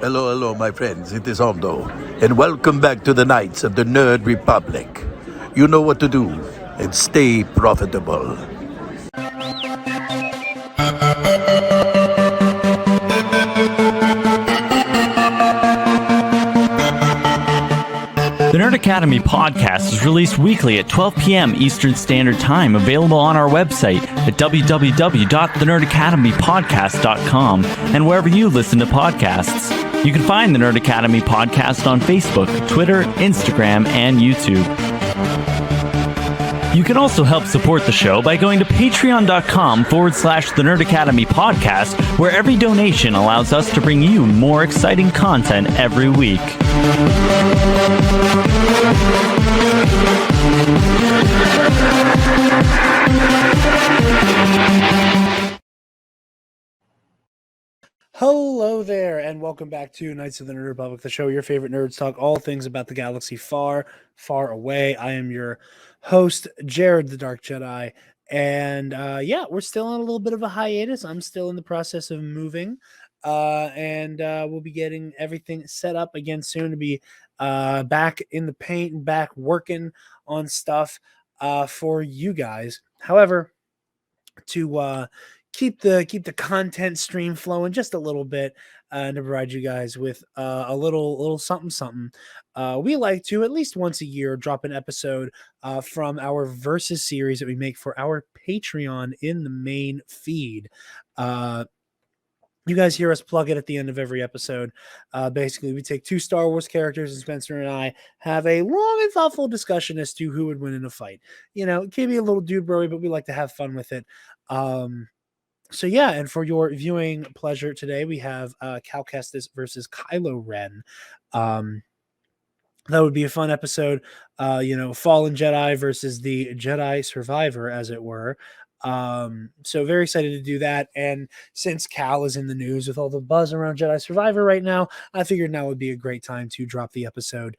Hello, hello, my friends. It is Aldo, and welcome back to the Knights of the Nerd Republic. You know what to do, and stay profitable. The Nerd Academy podcast is released weekly at 12 p.m. Eastern Standard Time, available on our website at www.thenerdacademypodcast.com and wherever you listen to podcasts. You can find the Nerd Academy podcast on Facebook, Twitter, Instagram, and YouTube. You can also help support the show by going to patreon.com/The Nerd Academy podcast, where every donation allows us to bring you more exciting content every week. Hello there, and welcome back to Knights of the Nerd Republic, the show your favorite nerds talk all things about the galaxy far, far away. I am your host, Jared the Dark Jedi, and we're still on a little bit of a hiatus. I'm still in the process of moving, and we'll be getting everything set up again soon to be back in the paint and back working on stuff for you guys. However, to keep the content stream flowing just a little bit and to provide you guys with a little something. We like to at least once a year drop an episode from our Versus series that we make for our Patreon in the main feed. You guys hear us plug it at the end of every episode. Basically, we take two Star Wars characters, and Spencer and I have a long and thoughtful discussion as to who would win in a fight. You know, it can be a little dude broy, but we like to have fun with it. And for your viewing pleasure today, we have Kestis versus Kylo Ren. That would be a fun episode. Fallen Jedi versus the Jedi Survivor, as it were. So very excited to do that. And since Cal is in the news with all the buzz around Jedi Survivor right now, I figured now would be a great time to drop the episode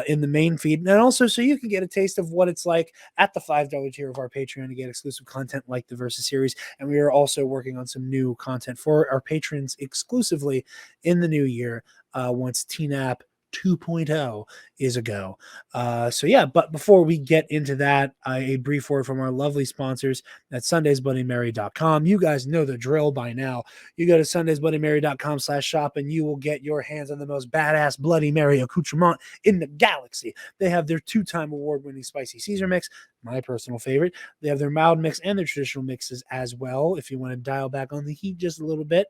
in the main feed. And also so you can get a taste of what it's like at the $5 tier of our Patreon to get exclusive content like the Versus series. And we are also working on some new content for our patrons exclusively in the new year once TNAP 2.0 is a go. But before we get into that, a brief word from our lovely sponsors at sundaysbloodymary.com. You guys know the drill by now. You go to sundaysbloodymary.com/shop and you will get your hands on the most badass Bloody Mary accoutrement in the galaxy. They have their 2-time award-winning spicy Caesar mix, my personal favorite. They have their mild mix and their traditional mixes as well, if you want to dial back on the heat just a little bit.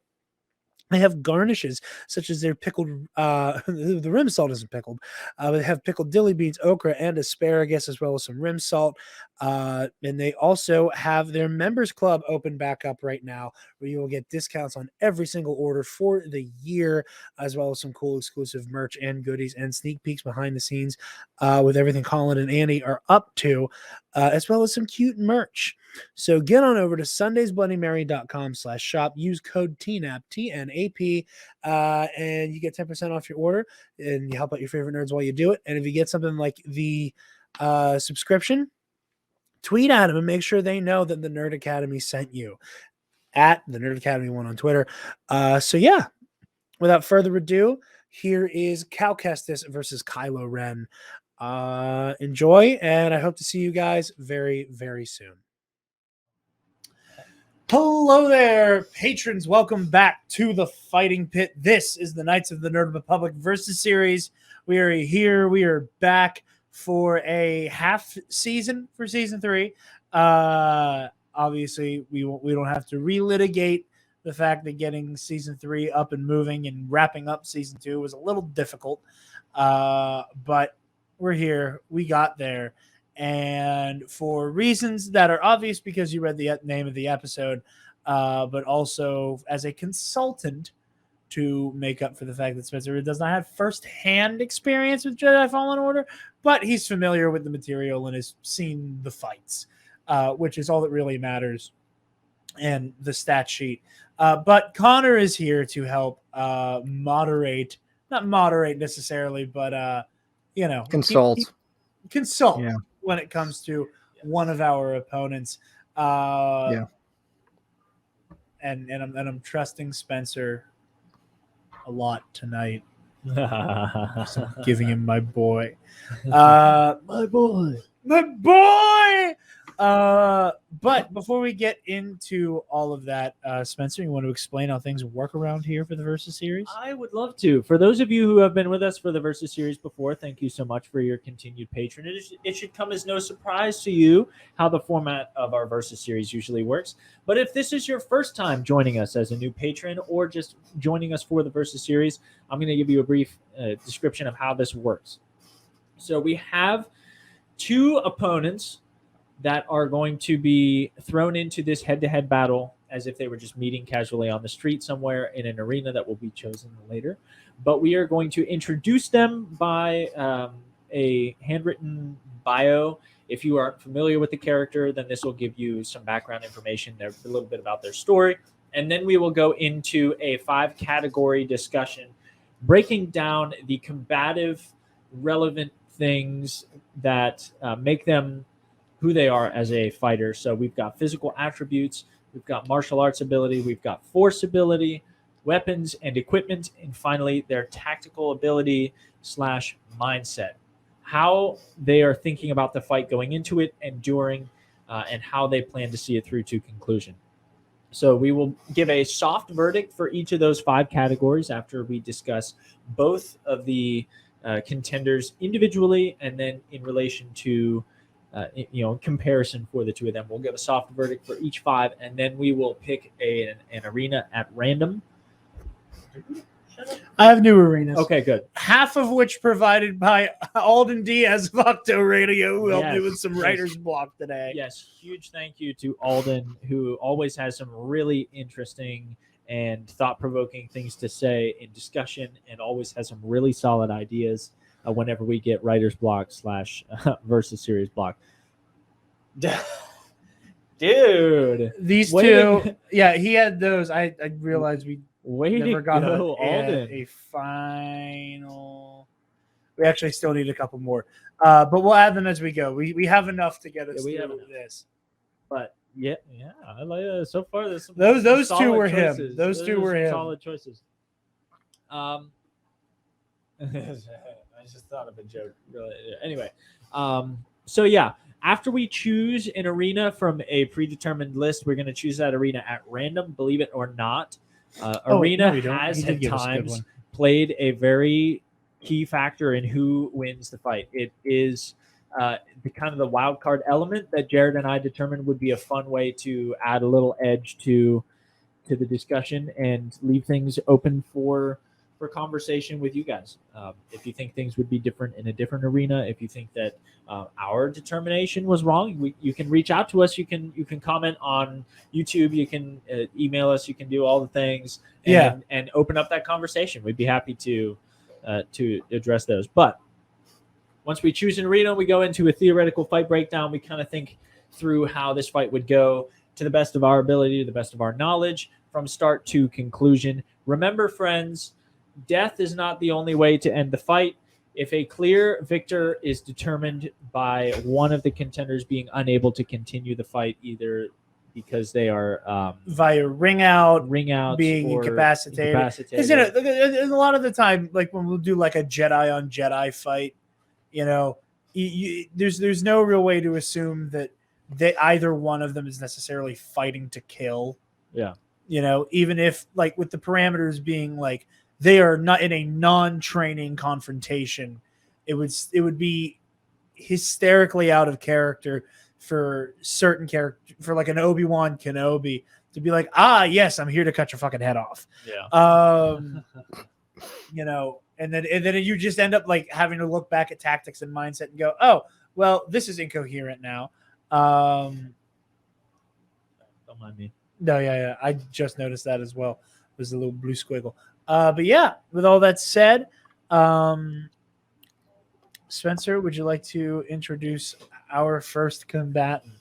They have garnishes such as their pickled, the rim salt isn't pickled. They have pickled dilly beans, okra, and asparagus, as well as some rim salt. And they also have their members club open back up right now, where you will get discounts on every single order for the year, as well as some cool exclusive merch and goodies and sneak peeks behind the scenes with everything Colin and Andy are up to, as well as some cute merch. So get on over to sundaysbloodymary.com/shop. Use code TNAP, TNAP, and you get 10% off your order, and you help out your favorite nerds while you do it. And if you get something like the subscription, tweet at them and make sure they know that the Nerd Academy sent you at the Nerd Academy 1 on Twitter. Without further ado, here is Cal Kestis versus Kylo Ren. Enjoy, and I hope to see you guys very, very soon. Hello there, patrons. Welcome back to the Fighting Pit. This is the Knights of the Nerd Republic Versus series. We are here. We are back for a half season for season 3. Obviously, we don't have to relitigate the fact that getting season 3 up and moving and wrapping up season 2 was a little difficult. But we're here. We got there. And for reasons that are obvious because you read the name of the episode, but also as a consultant to make up for the fact that Spencer does not have first-hand experience with Jedi Fallen Order, but he's familiar with the material and has seen the fights, which is all that really matters, and the stat sheet. But Connor is here to help moderate, not moderate necessarily, but, consult. Consult. Yeah. When it comes to one of our opponents. Yeah. And I'm trusting Spencer a lot tonight. So I'm I'm giving him my boy. My boy. My boy. But before we get into all of that, Spencer, you want to explain how things work around here for the Versus series? I would love to. For those of you who have been with us for the Versus series before, thank you so much for your continued patronage. It should come as no surprise to you how the format of our Versus series usually works. But if this is your first time joining us as a new patron or just joining us for the Versus series, I'm going to give you a brief description of how this works. So we have two opponents that are going to be thrown into this head-to-head battle as if they were just meeting casually on the street somewhere in an arena that will be chosen later. But we are going to introduce them by a handwritten bio. If you aren't familiar with the character, then this will give you some background information, a little bit about their story. And then we will go into a 5-category discussion, breaking down the combative, relevant things that make them who they are as a fighter. So we've got physical attributes, we've got martial arts ability, we've got force ability, weapons and equipment, and finally their tactical ability / mindset. How they are thinking about the fight going into it and during, and how they plan to see it through to conclusion. So we will give a soft verdict for each of those 5 categories after we discuss both of the contenders individually and then in relation to comparison for the two of them. We'll give a soft verdict for each 5, and then we will pick an arena at random. I have new arenas. Okay, good. Half of which provided by Alden Diaz of Octo Radio, who helped me Yes, with some yes. writer's block today. Yes, huge thank you to Alden, who always has some really interesting and thought-provoking things to say in discussion and always has some really solid ideas whenever we get writer's block / Versus series block. Dude. These two, yeah, he had those. I realized we Way never to got go, Alden. a final. We actually still need a couple more, but we'll add them as we go. We have enough to get us through this. But yeah, I like it. So far. There's some Those two solid were choices. him. Those two were him. Solid choices. I just thought of a joke. Really. Anyway, so yeah, after we choose an arena from a predetermined list, we're going to choose that arena at random. Believe it or not, arena has at times played a very key factor in who wins the fight. It is the kind of the wild card element that Jared and I determined would be a fun way to add a little edge to the discussion and leave things open for conversation with you guys. If you think things would be different in a different arena, if you think that our determination was wrong, you can reach out to us. You can comment on YouTube. You can email us. You can do all the things and open up that conversation. We'd be happy to address those. But once we choose an arena, we go into a theoretical fight breakdown. We kind of think through how this fight would go to the best of our ability, to the best of our knowledge, from start to conclusion. Remember, friends, death is not the only way to end the fight. If a clear victor is determined by one of the contenders being unable to continue the fight, either because they are via ring out, being incapacitated. Because a lot of the time, like when we'll do like a Jedi on Jedi fight, there's no real way to assume that either one of them is necessarily fighting to kill. Yeah. Even if like with the parameters being like they are not in a non-training confrontation, it would be hysterically out of character for certain character, for like an Obi-Wan Kenobi to be like, yes, I'm here to cut your fucking head off. Yeah. And then you just end up like having to look back at tactics and mindset and go, oh, well, this is incoherent now. Don't mind me. No, yeah. I just noticed that as well. There's a little blue squiggle. But yeah, with all that said, Spencer, would you like to introduce our first combatant?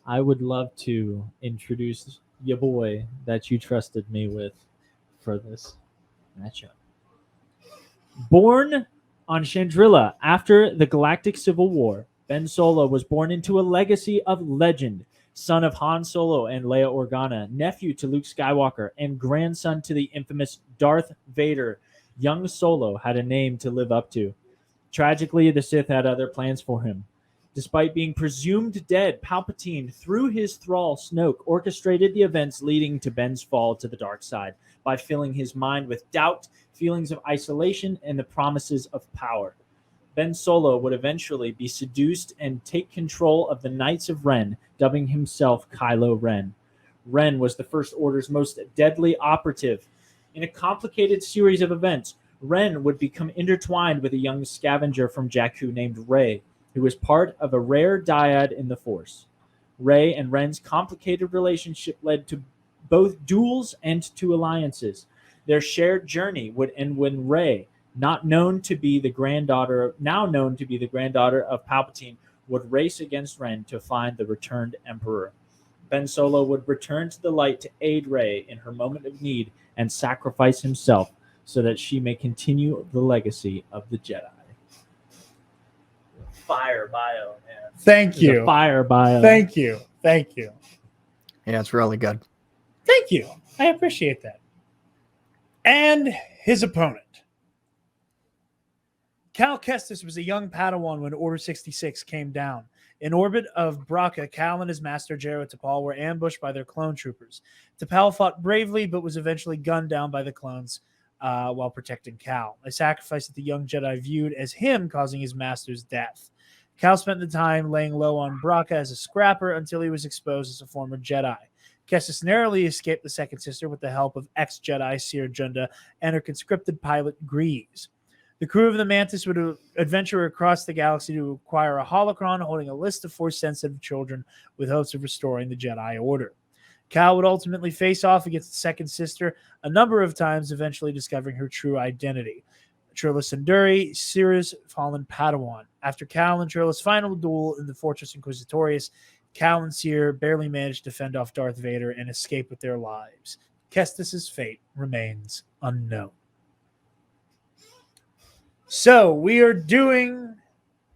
I would love to introduce your boy that you trusted me with for this matchup. Born on Chandrila after the Galactic Civil War, Ben Solo was born into a legacy of legend, son of Han Solo and Leia Organa, nephew to Luke Skywalker, and grandson to the infamous Darth Vader. Young Solo had a name to live up to. Tragically, the Sith had other plans for him. Despite being presumed dead, Palpatine, through his thrall Snoke, orchestrated the events leading to Ben's fall to the dark side by filling his mind with doubt, feelings of isolation, and the promises of power. Ben Solo would eventually be seduced and take control of the Knights of Ren, dubbing himself Kylo Ren. Ren was the First Order's most deadly operative. In a complicated series of events, Ren would become intertwined with a young scavenger from Jakku named Rey, who was part of a rare dyad in the Force. Rey and Ren's complicated relationship led to both duels and to alliances. Their shared journey would end when Rey, now known to be the granddaughter of Palpatine, would race against Ren to find the returned Emperor. Ben Solo would return to the light to aid Rey in her moment of need and sacrifice himself so that she may continue the legacy of the Jedi. Fire bio, man. Thank It's a you. fire bio. Thank you. Thank you. Yeah, it's really good. Thank you. I appreciate that. And his opponent. Cal Kestis was a young Padawan when Order 66 came down. In orbit of Braca, Cal and his master Jaro Tapal were ambushed by their clone troopers. Tapal fought bravely but was eventually gunned down by the clones while protecting Cal, a sacrifice that the young Jedi viewed as him causing his master's death. Cal spent the time laying low on Braca as a scrapper until he was exposed as a former Jedi. Kestis narrowly escaped the Second Sister with the help of ex-Jedi Seer Junda and her conscripted pilot Greaves. The crew of the Mantis would adventure across the galaxy to acquire a holocron holding a list of Force-sensitive children with hopes of restoring the Jedi Order. Cal would ultimately face off against the Second Sister a number of times, eventually discovering her true identity. Trilla Sundari, Cirrus fallen Padawan. After Cal and Trilla's final duel in the Fortress Inquisitorius, Cal and Seer barely managed to fend off Darth Vader and escape with their lives. Kestis' fate remains unknown. So we are doing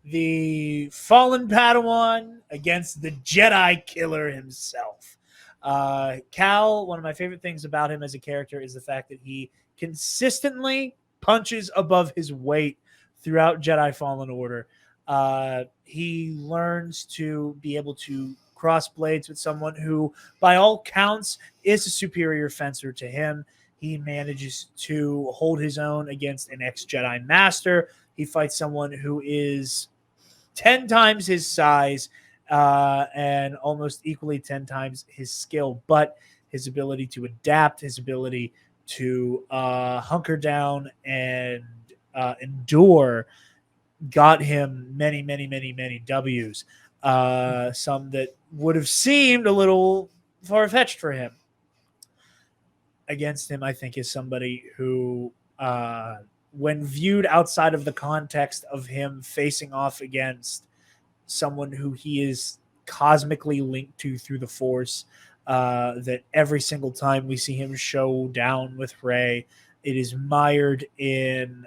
the fallen Padawan against the Jedi killer himself. Cal, one of my favorite things about him as a character is the fact that he consistently punches above his weight throughout Jedi Fallen Order. He learns to be able to cross blades with someone who, by all counts, is a superior fencer to him. He manages to hold his own against an ex-Jedi master. He fights someone who is 10 times his size and almost equally 10 times his skill, but his ability to adapt, his ability to hunker down and endure got him many, many, many, many W's. Some that would have seemed a little far-fetched for him. Against him, I think, is somebody who, when viewed outside of the context of him facing off against someone who he is cosmically linked to through the Force, that every single time we see him show down with Rey, it is mired in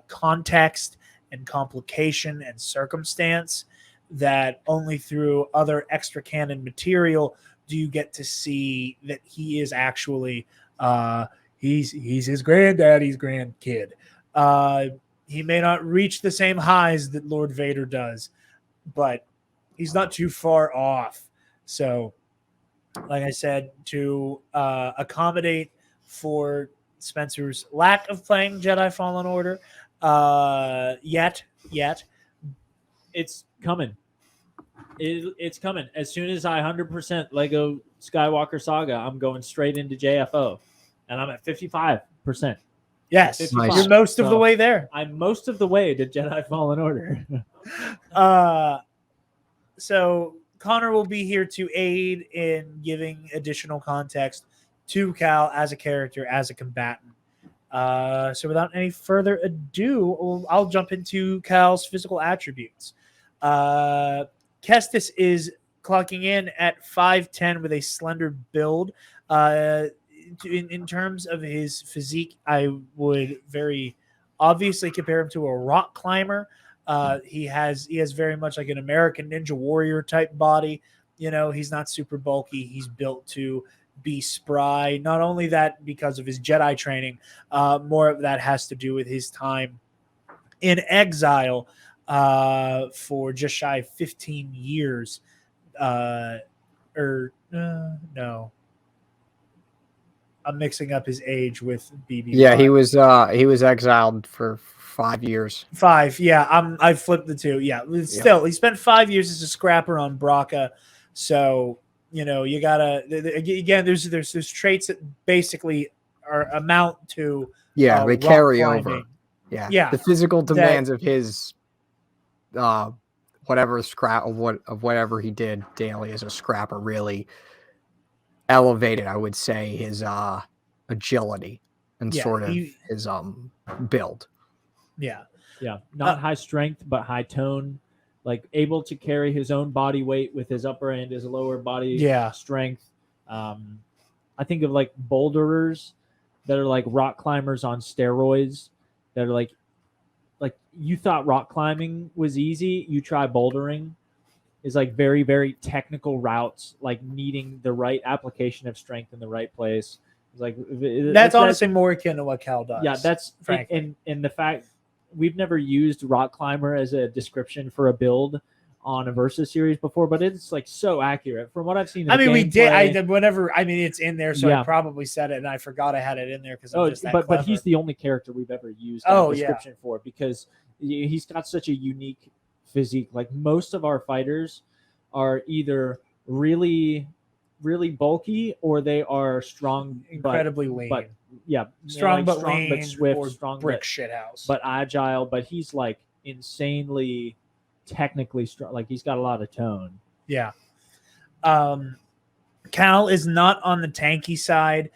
context and complication and circumstance that only through other extra canon material do you get to see that he is actually he's his granddaddy's grandkid. He may not reach the same highs that Lord Vader does, but he's not too far off. So, like I said, to accommodate for Spencer's lack of playing Jedi Fallen Order, yet It's coming. It's coming. As soon as I 100% Lego Skywalker Saga, I'm going straight into JFO. And I'm at 55%. yes, 55. you're most of the way there. I'm most of the way to Jedi Fallen Order. So Connor will be here to aid in giving additional context to Cal as a character, as a combatant. So without any further ado, I'll jump into Cal's physical attributes. Kestis is clocking in at 5'10" with a slender build. In terms of his physique, I would very obviously compare him to a rock climber. He has very much like an American Ninja Warrior type body. You know, he's not super bulky. He's built to be spry. Not only that, because of his Jedi training, more of that has to do with his time in exile for just shy of 15 years. No, I'm mixing up his age with BB. Yeah, he was exiled for 5 years. 5. Yeah, I flipped the two. Yeah, still, he spent 5 years as a scrapper on Braca. So you gotta again. There's traits that basically amount to They carry over. Yeah, the physical demands of his whatever whatever he did daily as a scrapper really elevated, I would say, his agility and sort of his build. Yeah. Not high strength, but high tone. Like able to carry his own body weight with his upper and his lower body strength. I think of like boulderers that are like rock climbers on steroids that are like you thought rock climbing was easy. You try bouldering is like very, very technical routes, like needing the right application of strength in the right place. It's like that's honestly more akin to what Cal does. Yeah, that's frankly. And the fact we've never used rock climber as a description for a build on a Versus series before, but it's like so accurate from what I've seen. We did. It's in there, so I probably said it, and I forgot I had it in there because but he's the only character we've ever used a description for because he's got such a unique physique. Like most of our fighters are either really, really bulky or they are strong, incredibly lean. But strong but lean, but swift, or strong brick but shithouse, but agile. But he's like insanely technically strong. Like he's got a lot of tone. Yeah. Cal is not on the tanky side.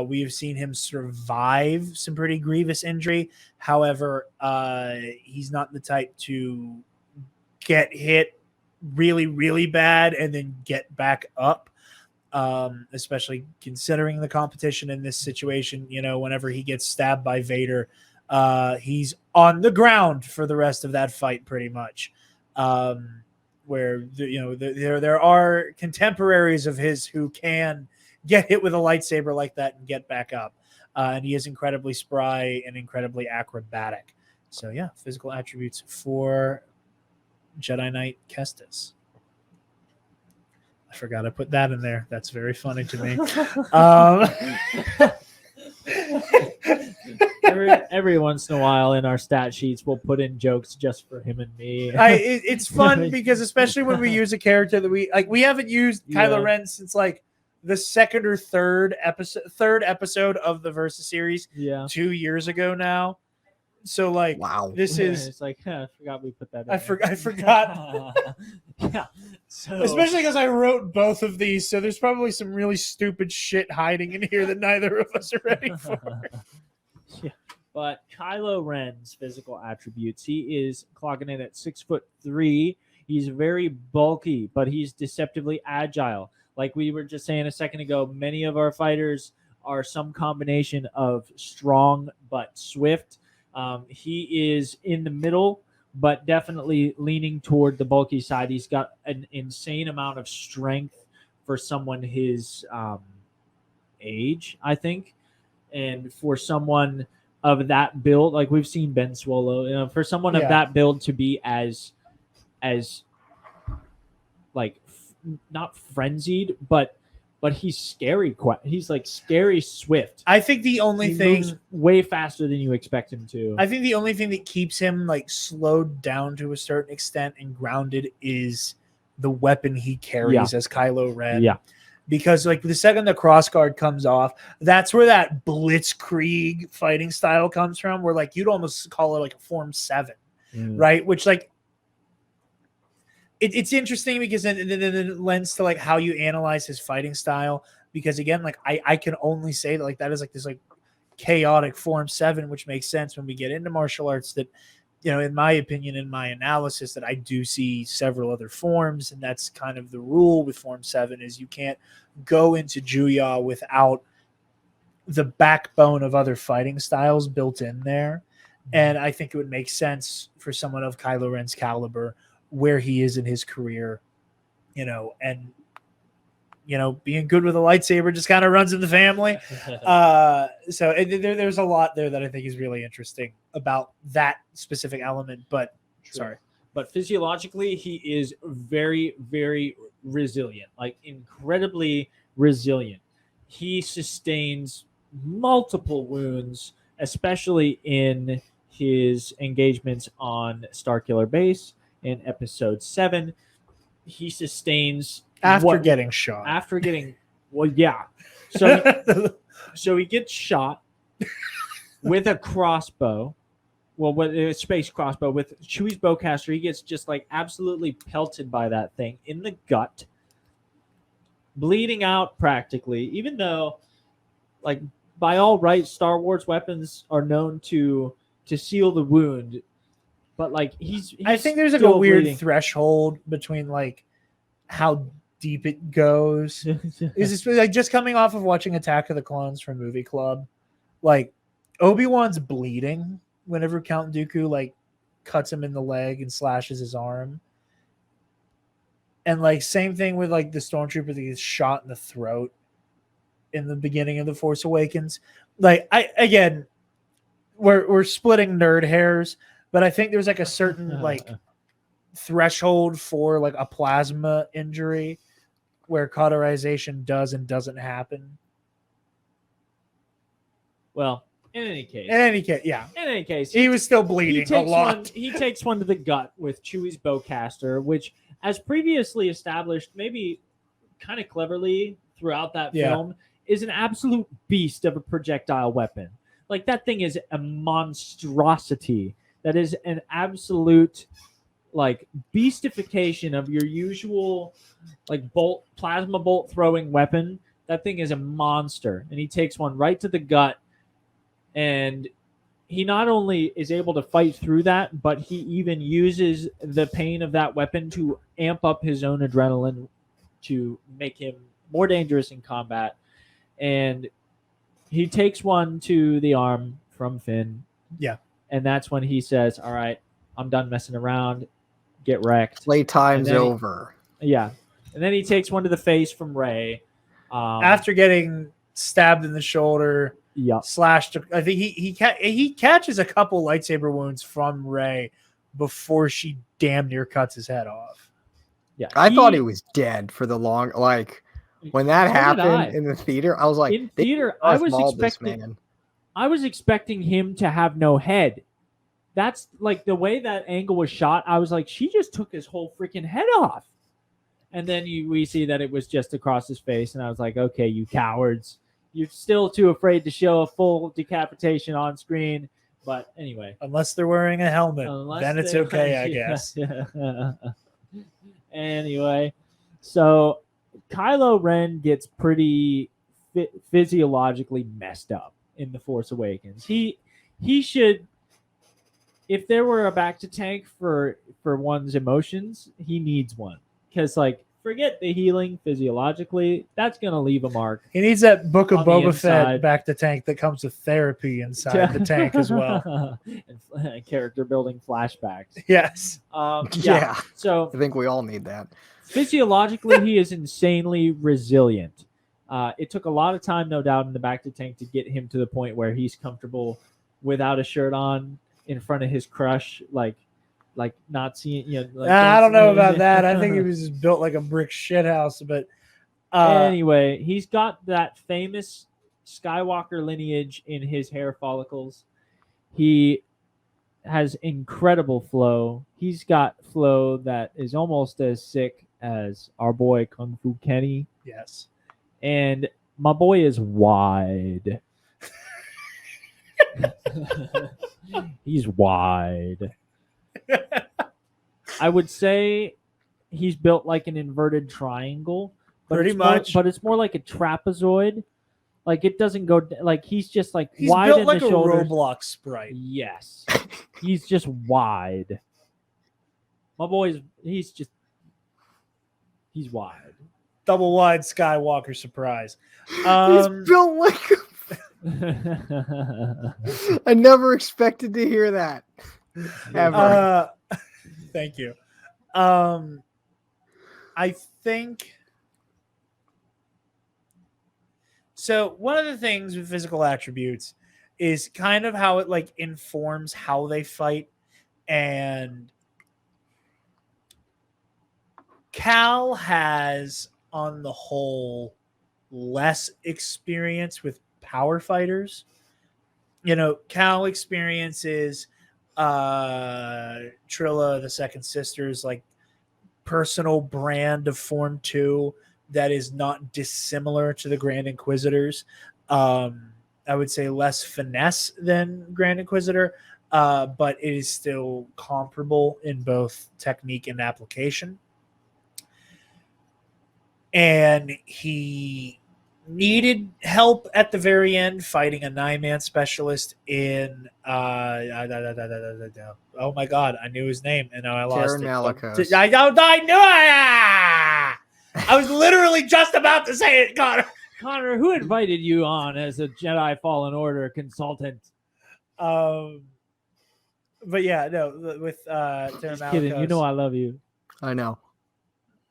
We've seen him survive some pretty grievous injury. However, he's not the type to get hit really, really bad and then get back up. Especially considering the competition in this situation. Whenever he gets stabbed by Vader, he's on the ground for the rest of that fight, pretty much. Where there are contemporaries of his who can get hit with a lightsaber like that and get back up, and he is incredibly spry and incredibly acrobatic. So physical attributes for Jedi Knight Kestis. I forgot I put that in there. That's very funny to me. Every once in a while in our stat sheets, we'll put in jokes just for him and me. It's fun because especially when we use a character that we haven't used Kylo Ren since like the second or third episode of the Versus series 2 years ago now. So like, wow, this is it's like I forgot we put that in I forgot. So especially because I wrote both of these, so there's probably some really stupid shit hiding in here that neither of us are ready for. But Kylo Ren's physical attributes, he is clocking in at 6'3". He's very bulky, but he's deceptively agile. Like we were just saying a second ago, many of our fighters are some combination of strong but swift. He is in the middle, but definitely leaning toward the bulky side. He's got an insane amount of strength for someone his age, I think. And for someone of that build, like we've seen Ben Swallow, for someone of that build to be as like not frenzied, but he's scary. He's like scary swift. I think the only thing moves way faster than you expect him to. I think the only thing that keeps him like slowed down to a certain extent and grounded is the weapon he carries as Kylo Ren. Yeah. Because like the second the crossguard comes off, that's where that blitzkrieg fighting style comes from, where like you'd almost call it like a Form 7, right? Which like it's interesting because then it lends to like how you analyze his fighting style. Because again, like I can only say that like that is like this like chaotic Form 7, which makes sense when we get into martial arts. That in my opinion, in my analysis, that I do see several other forms, and that's kind of the rule with Form 7 is you can't go into Juya without the backbone of other fighting styles built in there. And I think it would make sense for someone of Kylo Ren's caliber, where he is in his career, and being good with a lightsaber just kind of runs in the family. So there's a lot there that I think is really interesting about that specific element. But sorry. But physiologically, he is very, very resilient, like incredibly resilient. He sustains multiple wounds, especially in his engagements on Starkiller Base in Episode 7. He sustains after getting shot. So he gets shot with a crossbow. Well, with a space crossbow with Chewie's bowcaster, he gets just like absolutely pelted by that thing in the gut, bleeding out practically. Even though, like, by all rights, Star Wars weapons are known to seal the wound, but like he's I think there's like a weird bleeding. threshold between like how deep it goes. Is this like just coming off of watching Attack of the Clones from Movie Club? Like Obi-Wan's bleeding whenever Count Dooku like cuts him in the leg and slashes his arm. And like same thing with like the stormtrooper that gets shot in the throat in the beginning of The Force Awakens. Like we're splitting nerd hairs, but I think there's like a certain like threshold for like a plasma injury where cauterization does and doesn't happen. Well, in any case, he was still bleeding a lot. He takes one to the gut with Chewie's bowcaster, which, as previously established, maybe kind of cleverly throughout that film, is an absolute beast of a projectile weapon. Like, that thing is a monstrosity. That is an absolute, like, beastification of your usual, like, plasma bolt throwing weapon. That thing is a monster, and he takes one right to the gut. And he not only is able to fight through that, but he even uses the pain of that weapon to amp up his own adrenaline to make him more dangerous in combat. And he takes one to the arm from Finn. Yeah. And that's when he says, all right, I'm done messing around. Get wrecked. Playtime's over. Yeah. And then he takes one to the face from Rey. After getting stabbed in the shoulder. Yeah, slashed. I think he catches a couple lightsaber wounds from Rey before she damn near cuts his head off. Yeah, I thought he was dead for the long. Like when that happened in the theater, I was like, in theater, I was expecting him to have no head. That's like the way that angle was shot. I was like, she just took his whole freaking head off, and then we see that it was just across his face, and I was like, okay, you cowards. You're still too afraid to show a full decapitation on screen. But anyway. Unless they're wearing a helmet, then it's okay, I guess. Anyway, so Kylo Ren gets pretty physiologically messed up in The Force Awakens. He should, if there were a back-to-tank for one's emotions, he needs one. Because, like, forget the healing physiologically. That's going to leave a mark. He needs that Book of Boba Fett back to tank that comes with therapy inside the tank as well. and character building flashbacks. Yes. Yeah. So I think we all need that. Physiologically, he is insanely resilient. It took a lot of time, no doubt, in the back to tank to get him to the point where he's comfortable without a shirt on in front of his crush, like not seeing, I don't know about that. I think he was just built like a brick shithouse. But anyway, he's got that famous Skywalker lineage in his hair follicles. He has incredible flow. He's got flow that is almost as sick as our boy Kung Fu Kenny. Yes. And my boy is wide. He's wide. I would say he's built like an inverted triangle, but it's more like a trapezoid. Like it doesn't go like he's just like he's wide built in like the a shoulders. Roblox sprite. Yes, he's just wide. My boy's he's wide. Double wide Skywalker surprise. He's built like. I never expected to hear that. Ever. Thank you. I think So one of the things with physical attributes is kind of how it like informs how they fight. And Cal has, on the whole, less experience with power fighters. Cal experiences Trilla, the Second Sister's like personal brand of Form 2 that is not dissimilar to the Grand Inquisitor's. I would say less finesse than Grand Inquisitor, but it is still comparable in both technique and application. And he needed help at the very end fighting a 9-man specialist in oh my god, I knew his name and now I lost Karen it. Malicos. I knew it. I was literally just about to say it, Connor. Connor, who invited you on as a Jedi Fallen Order consultant? But yeah, no, with Just kidding. You know I love you. I know.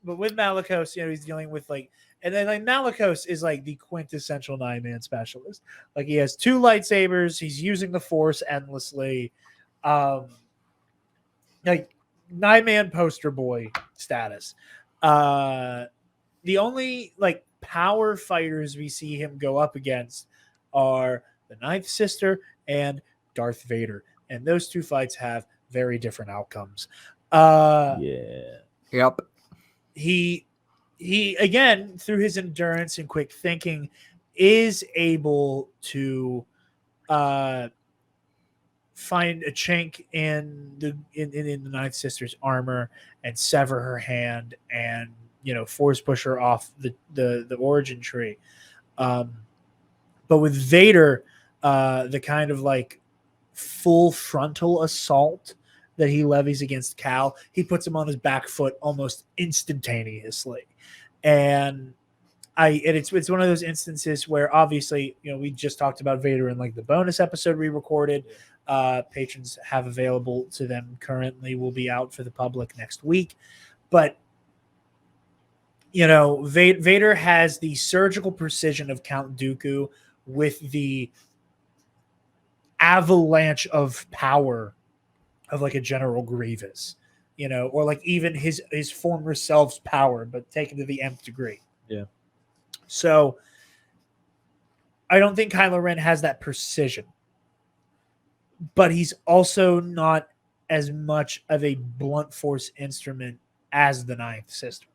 But with Malicos, he's dealing with like, and then like Malicos is like the quintessential 9-man specialist. Like he has 2 lightsabers. He's using the Force endlessly. Like 9-man poster boy status. The only like power fighters we see him go up against are the 9th Sister and Darth Vader. And those 2 fights have very different outcomes. Yeah. Yep. He again, through his endurance and quick thinking, is able to find a chink in the 9th Sister's armor and sever her hand and force push her off the origin tree. But with Vader, the kind of like full frontal assault that he levies against Cal, he puts him on his back foot almost instantaneously. And it's one of those instances where obviously, we just talked about Vader in like the bonus episode we recorded. Patrons have available to them currently, will be out for the public next week. But Vader has the surgical precision of Count Dooku with the avalanche of power of like a General Grievous, or like even his former self's power, but taken to the nth degree. Yeah. So I don't think Kylo Ren has that precision, but he's also not as much of a blunt force instrument as the 9th Sister.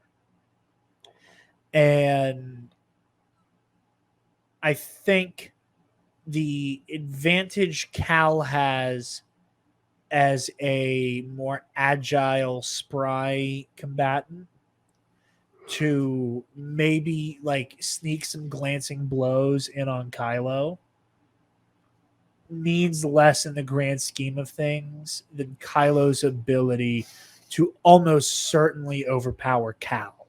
And I think the advantage Cal has as a more agile, spry combatant to maybe like sneak some glancing blows in on Kylo means less in the grand scheme of things than Kylo's ability to almost certainly overpower Cal.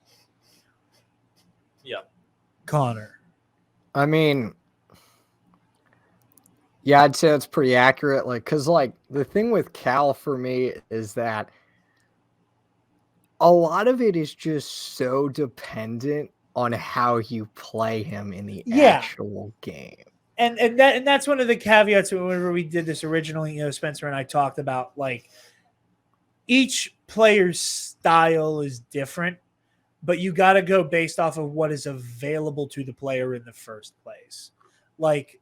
Yeah. Connor. I mean, yeah, I'd say that's pretty accurate. Like, because like the thing with Cal for me is that a lot of it is just so dependent on how you play him in the actual game. And that's one of the caveats whenever we did this originally, Spencer and I talked about like each player's style is different, but you got to go based off of what is available to the player in the first place. Like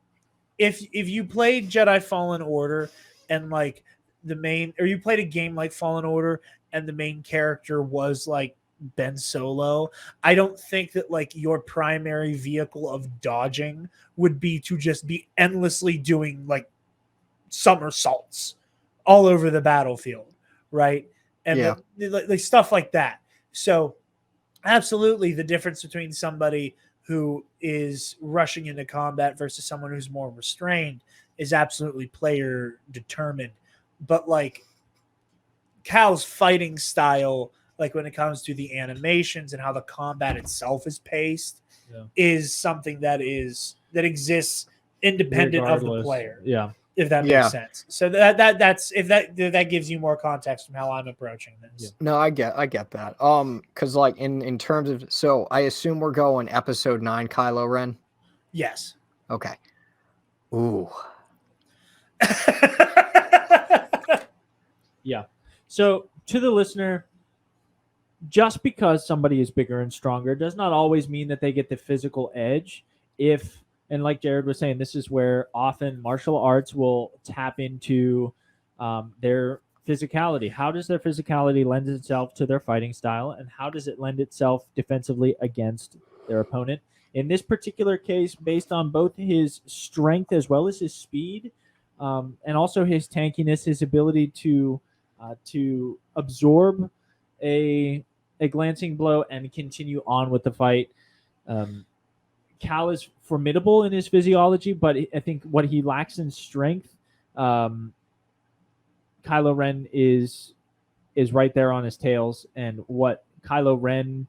if you played Jedi Fallen Order and like you played a game like Fallen Order and the main character was like Ben Solo, I don't think that like your primary vehicle of dodging would be to just be endlessly doing like somersaults all over the battlefield, right? And like stuff like that. So absolutely the difference between somebody who is rushing into combat versus someone who's more restrained is absolutely player determined. But like Cal's fighting style, like when it comes to the animations and how the combat itself is paced, is something that exists independent of the player. Yeah. If that makes sense. So that's if that gives you more context from how I'm approaching this. Yeah. No, I get that. Because like in terms of, so I assume we're going episode 9 Kylo Ren. Yes. Okay. Ooh. Yeah. So to the listener, just because somebody is bigger and stronger does not always mean that they get the physical edge. And like Jared was saying, this is where often martial arts will tap into their physicality. How does their physicality lend itself to their fighting style, and how does it lend itself defensively against their opponent? In this particular case, based on both his strength as well as his speed, and also his tankiness, his ability to absorb a glancing blow and continue on with the fight. Cal is formidable in his physiology, but I think what he lacks in strength, Kylo Ren is right there on his tails, and what Kylo Ren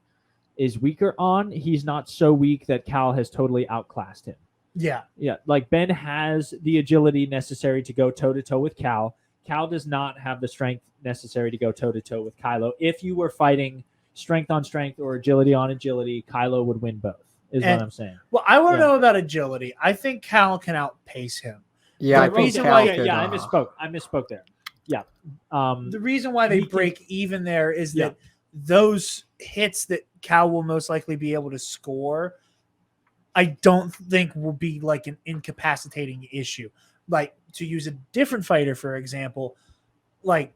is weaker on, he's not so weak that Cal has totally outclassed him. Yeah. Yeah, like Ben has the agility necessary to go toe-to-toe with Cal. Cal does not have the strength necessary to go toe-to-toe with Kylo. If you were fighting strength on strength or agility on agility, Kylo would win both, is what I'm saying. Well, I want to know about agility. I think Cal can outpace him. Yeah, The I think reason Cal why- could, I misspoke there. Yeah. The reason why they he can- break even there is Yeah. that those hits that Cal will most likely be able to score, I don't think will be like an incapacitating issue. Like, to use a different fighter, for example, like,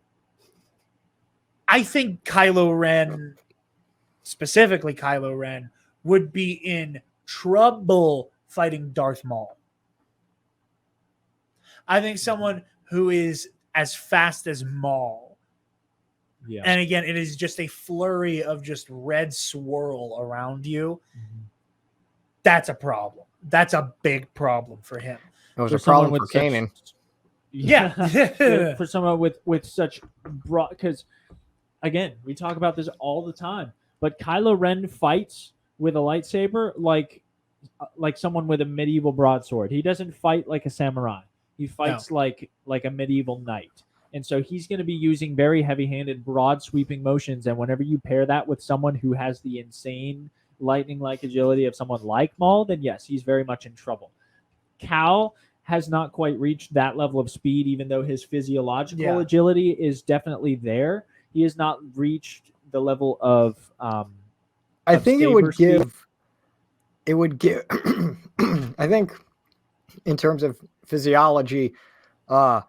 I think Kylo Ren, specifically Kylo Ren, would be in trouble fighting Darth Maul. I think someone who is as fast as Maul, Yeah. and again, it is just a flurry of just red swirl around you. That's a problem. That's a big problem for him. it was For a problem someone for with such- Kanan. Yeah. For someone with such broad, because again, we talk about this all the time, but Kylo Ren fights with a lightsaber like someone with a medieval broadsword. He doesn't fight like a samurai. He fights like a medieval knight. And so he's going to be using very heavy-handed, broad sweeping motions. And whenever you pair that with someone who has the insane lightning-like agility of someone like Maul, then yes, he's very much in trouble. Cal has not quite reached that level of speed, even though his physiological agility is definitely there. He has not reached the level of I think it would speed. I think in terms of physiology, and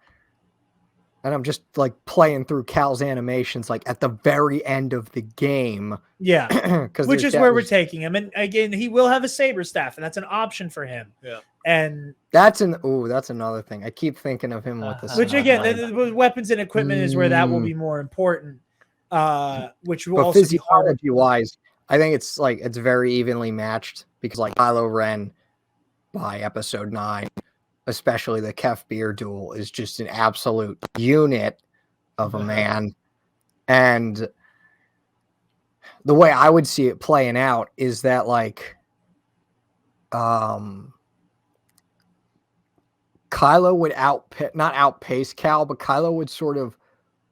I'm just like playing through Cal's animations, like at the very end of the game. Yeah. Because Which is where we're taking him. And again, he will have a saber staff, and that's an option for him. Yeah. And that's another thing. I keep thinking of him with the which again, sniper. the weapons and equipment is where that will be more important. Which will But also be harder. physiology wise, I think it's very evenly matched because like Kylo Ren by episode 9, especially the Kef Beer duel, is just an absolute unit of a man. And the way I would see it playing out is that like Kylo would not outpace Cal, but Kylo would sort of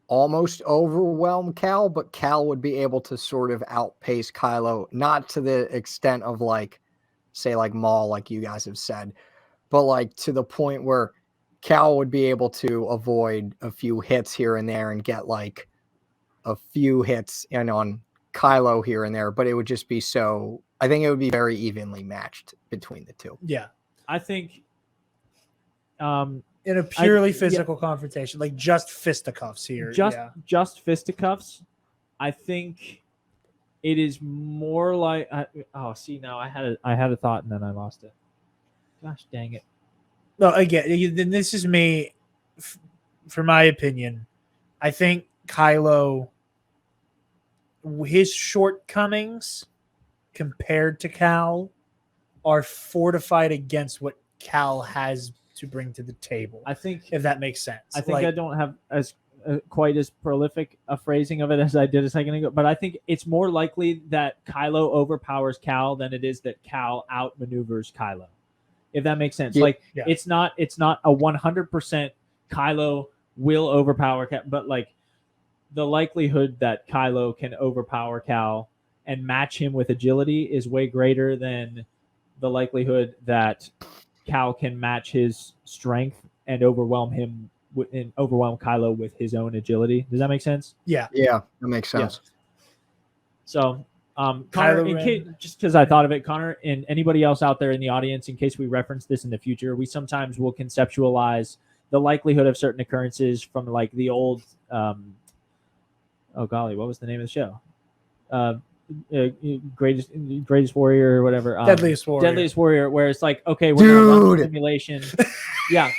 almost overwhelm Cal, but Cal would be able to sort of outpace Kylo, not to the extent of like, say like Maul, like you guys have said, but like to the point where Cal would be able to avoid a few hits here and there and get like a few hits in on Kylo here and there, but it would just be I think it would be very evenly matched between the two. Yeah. I think In a purely physical confrontation, like just fisticuffs here. Just fisticuffs. I think it is more like now I had a thought and then I lost it. Gosh dang it. No, again, then this is me. For my opinion, I think Kylo, his shortcomings compared to Cal are fortified against what Cal has to bring to the table. I think, if that makes sense. I think I don't have as quite as prolific a phrasing of it as I did a second ago, but I think it's more likely that Kylo overpowers Cal than it is that Cal outmaneuvers Kylo. If that makes sense. It's not a 100% Kylo will overpower Cal, but like the likelihood that Kylo can overpower Cal and match him with agility is way greater than the likelihood that Cal can match his strength and overwhelm Kylo with his own agility. Does that make sense? Yeah. Yeah, that makes sense. So, Connor, just because I thought of it, Connor, and anybody else out there in the audience, in case we reference this in the future, we sometimes will conceptualize the likelihood of certain occurrences from like the old, oh golly, what was the name of the show? Greatest Warrior or whatever. Deadliest Warrior. Where it's like, okay, we're gonna run the simulation. Yeah.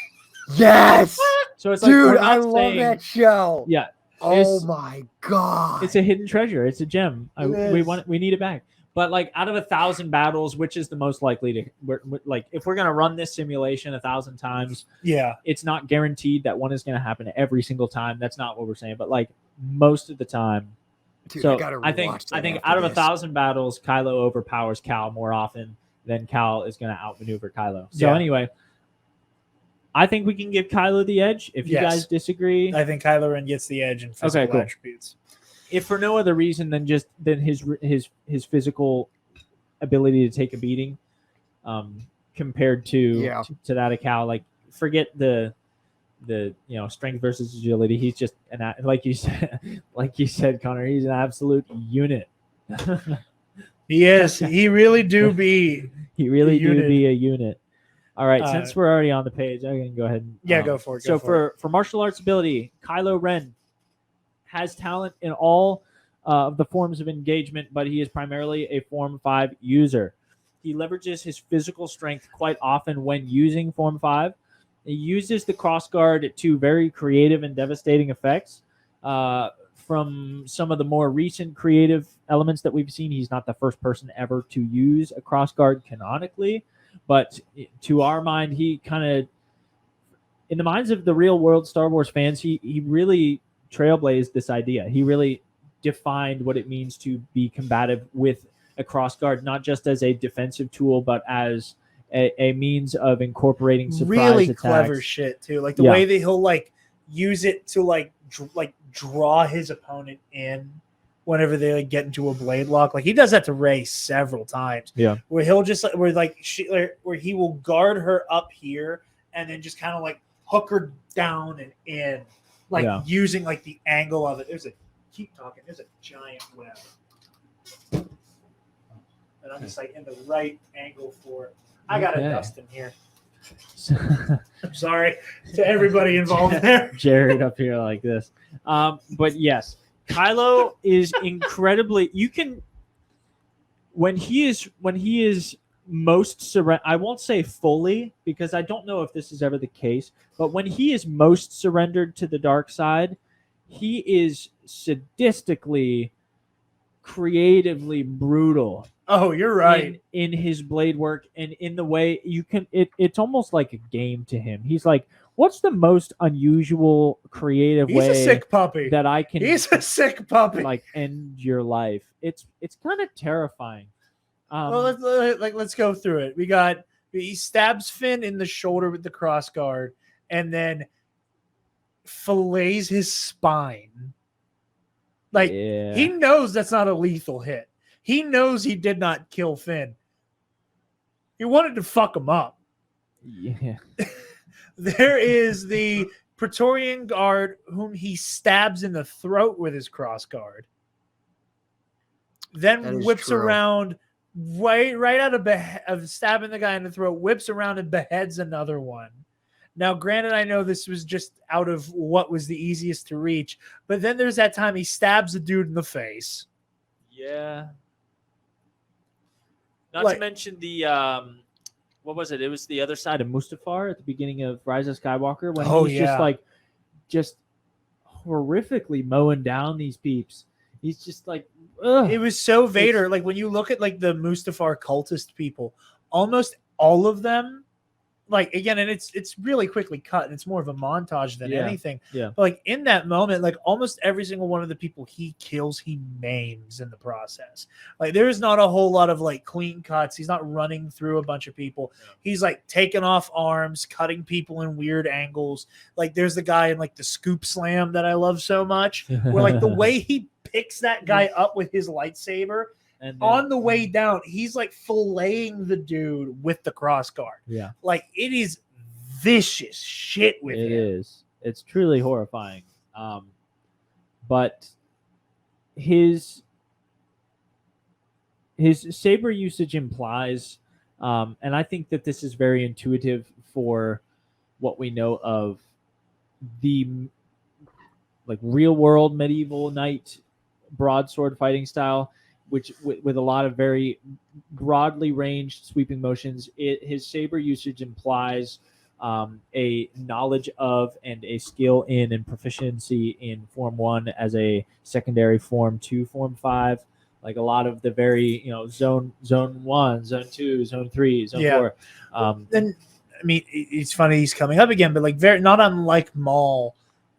Yes. So it's like, Dude, we're not I love that show. Yeah. Oh my god. It's a hidden treasure. It's a gem. It We need it back. But like out of 1,000 battles, which is the most likely to like if we're gonna run this simulation 1,000 times, Yeah. it's not guaranteed that one is gonna happen every single time. That's not what we're saying. But like most of the time. Dude, So I think after out of this. 1,000 battles, Kylo overpowers Cal more often than Cal is gonna outmaneuver Kylo. So Yeah. anyway, I think we can give Kylo the edge. If you Yes. guys disagree, I think Kylo Ren gets the edge in physical cool. attributes. if for no other reason than his physical ability to take a beating, compared to that of Cal. Like forget the strength versus agility. He's just like you said, Connor. He's an absolute unit. He is. He really do be. He really do unit. be a unit. All right, since we're already on the page, I can go ahead and go for it. For martial arts ability, Kylo Ren has talent in all of the forms of engagement, but he is primarily a Form 5 user. He leverages his physical strength quite often when using Form 5. He uses the crossguard to very creative and devastating effects. From some of the more recent creative elements that we've seen, he's not the first person ever to use a crossguard canonically, but to our mind, he kind of, in the minds of the real world Star Wars fans, he really trailblazed this idea. He really defined what it means to be combative with a crossguard, not just as a defensive tool, but as a means of incorporating surprise really attacks. clever shit too. Like the way that he'll like use it to like draw his opponent in whenever they like, get into a blade lock. Like he does that to Rey several times. Yeah, where he'll just where he will guard her up here and then just kind of like hook her down and in, like using like the angle of it. There's a giant web, and I'm just like in the right angle for it. I got a Dustin here. I'm sorry to everybody involved there. Jared up here like this. But yes, Kylo is incredibly. You can when he is most surrender. I won't say fully because I don't know if this is ever the case. But when he is most surrendered to the dark side, he is sadistically, creatively brutal. Oh, you're right. In his blade work and in the way you can, it's almost like a game to him. He's like, what's the most unusual, creative way? He's a sick puppy. That I can. He's a sick puppy. Like end your life. It's kind of terrifying. Well, let's go through it. He stabs Finn in the shoulder with the crossguard, and then fillets his spine. Like he knows that's not a lethal hit. He knows he did not kill Finn. He wanted to fuck him up. Yeah. There is the Praetorian guard whom he stabs in the throat with his crossguard. Then whips around right out of stabbing the guy in the throat, whips around and beheads another one. Now, granted, I know this was just out of what was the easiest to reach, but then there's that time he stabs a dude in the face. Yeah. Not to mention the what was it? It was the other side of Mustafar at the beginning of Rise of Skywalker when he's just horrifically mowing down these peeps. He's just like, ugh. It was so Vader. Like when you look at like the Mustafar cultist people, almost all of them, like again, and it's really quickly cut, and it's more of a montage than anything. Yeah. But like in that moment, like almost every single one of the people he kills, he maims in the process. Like there's not a whole lot of like clean cuts. He's not running through a bunch of people. Yeah. He's like taking off arms, cutting people in weird angles. Like there's the guy in like the scoop slam that I love so much, where like the way he picks that guy up with his lightsaber And on the way down, he's like filleting the dude with the cross guard. Yeah, Like it is vicious shit with it him. is. It's truly horrifying. But his saber usage implies, and I think that this is very intuitive for what we know of the like real world medieval knight broadsword fighting style, which with a lot of very broadly ranged sweeping motions. His saber usage implies a knowledge of and a skill in and proficiency in Form 1 as a secondary Form 2, Form 5. Like a lot of the very, zone 1, zone 2, zone 3, zone 4. Then, I mean, it's funny he's coming up again, but like very not unlike Maul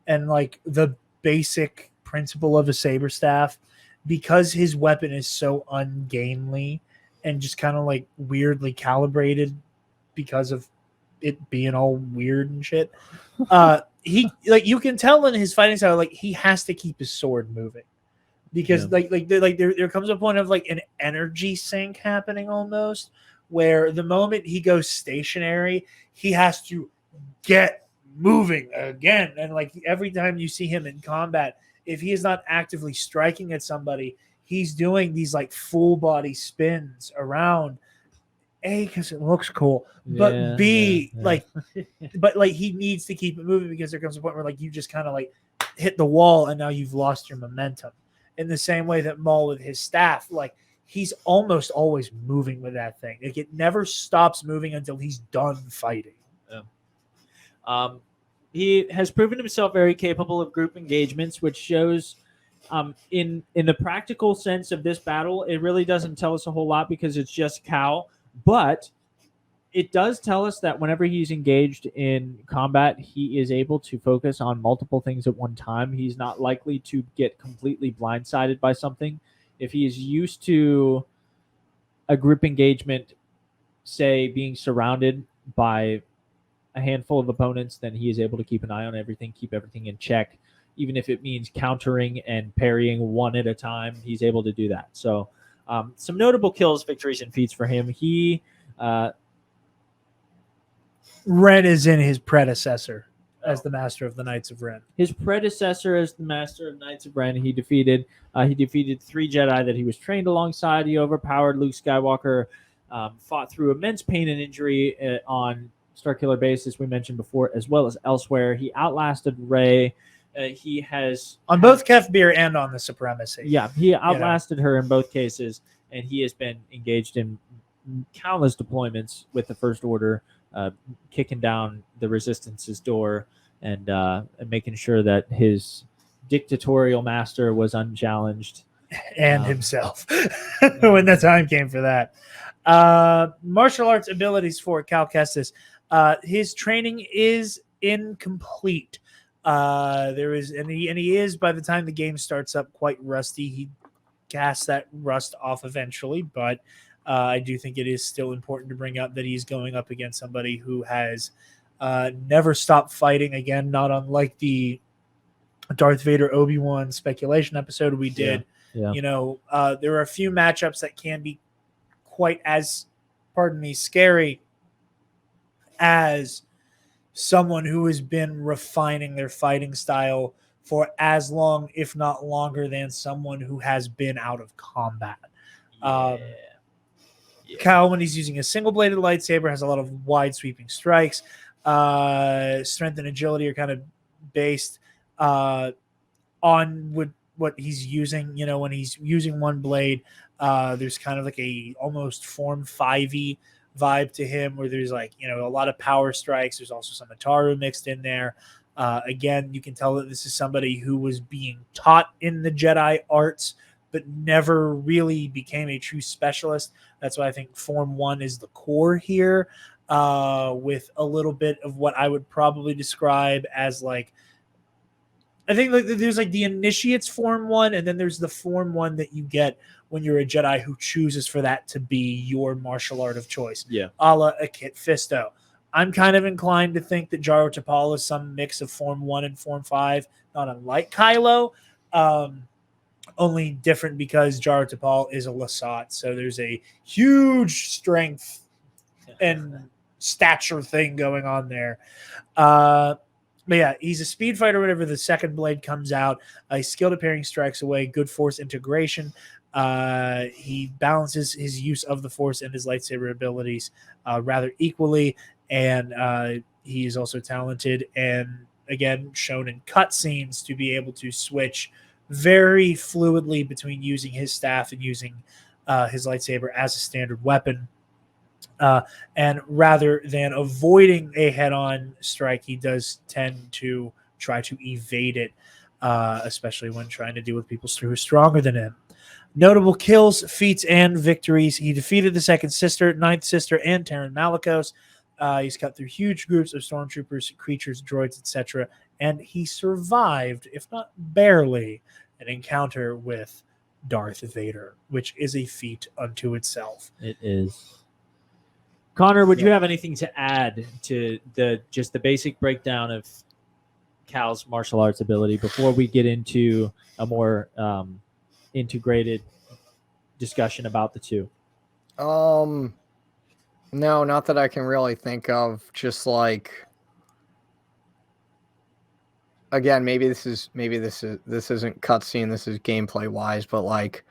and like the basic principle of a saber staff, because his weapon is so ungainly and just kind of like weirdly calibrated because of it being all weird and shit. He like you can tell in his fighting style, like he has to keep his sword moving because there comes a point of like an energy sink happening almost, where the moment he goes stationary, he has to get moving again. And like every time you see him in combat, if he is not actively striking at somebody, he's doing these like full body spins around. A, because it looks cool, but B, like, but like he needs to keep it moving because there comes a point where like you just kind of like hit the wall and now you've lost your momentum. In the same way that Maul with his staff, like he's almost always moving with that thing. Like it never stops moving until he's done fighting. Yeah. He has proven himself very capable of group engagements, which shows in the practical sense of this battle, it really doesn't tell us a whole lot because it's just Cal. But it does tell us that whenever he's engaged in combat, he is able to focus on multiple things at one time. He's not likely to get completely blindsided by something. If he is used to a group engagement, say being surrounded by a handful of opponents, then he is able to keep an eye on everything, keep everything in check. Even if it means countering and parrying one at a time, he's able to do that. So some notable kills, victories, and feats for him. Ren is in his predecessor as the Master of the Knights of Ren. His predecessor as the Master of Knights of Ren, he defeated 3 Jedi that he was trained alongside. He overpowered Luke Skywalker, fought through immense pain and injury on Starkiller Base, as we mentioned before, as well as elsewhere. He outlasted Rey. He has on both Kef Bir and on the Supremacy. Yeah, he outlasted her in both cases, and he has been engaged in countless deployments with the First Order, kicking down the Resistance's door and making sure that his dictatorial master was unchallenged. And himself when the time came for that. Martial arts abilities for Cal Kestis. His training is incomplete. He is, by the time the game starts up, quite rusty. He casts that rust off eventually, but I do think it is still important to bring up that he's going up against somebody who has never stopped fighting. Again, not unlike the Darth Vader Obi-Wan speculation episode we did. Yeah. There are a few matchups that can be quite as, scary as someone who has been refining their fighting style for as long, if not longer, than someone who has been out of combat. Cal, when he's using a single-bladed lightsaber, has a lot of wide sweeping strikes. Strength and agility are kind of based on what he's using. When he's using one blade, there's kind of like a almost Form 5-y vibe to him, where there's like a lot of power strikes. There's also some Ataru mixed in there. Again, you can tell that this is somebody who was being taught in the Jedi arts but never really became a true specialist. That's why I think Form 1 is the core here, with a little bit of what I would probably describe as like, I think like there's like the initiate's Form 1, and then there's the Form 1 that you get when you're a Jedi who chooses for that to be your martial art of choice. Yeah. A la a Kit Fisto. I'm kind of inclined to think that Jaro Tapal is some mix of Form 1 and Form 5, not unlike Kylo. only different because Jar Tapal is a Lasat, so there's a huge strength and stature thing going on there. But yeah, he's a speed fighter whenever the second blade comes out. He's skilled at parrying strikes away, good force integration. He balances his use of the force and his lightsaber abilities rather equally, and he is also talented and, again, shown in cutscenes to be able to switch very fluidly between using his staff and using his lightsaber as a standard weapon. And rather than avoiding a head-on strike, he does tend to try to evade it, especially when trying to deal with people who are stronger than him. Notable kills, feats, and victories. He defeated the Second Sister, Ninth Sister, and Terran Malicos. He's cut through huge groups of stormtroopers, creatures, droids, etc. And he survived, if not barely, an encounter with Darth Vader, which is a feat unto itself. It is. Connor, would you have anything to add to the basic breakdown of Cal's martial arts ability before we get into a more integrated discussion about the two? No, not that I can really think of. Just like, again, maybe this isn't cutscene. This is gameplay wise, but like,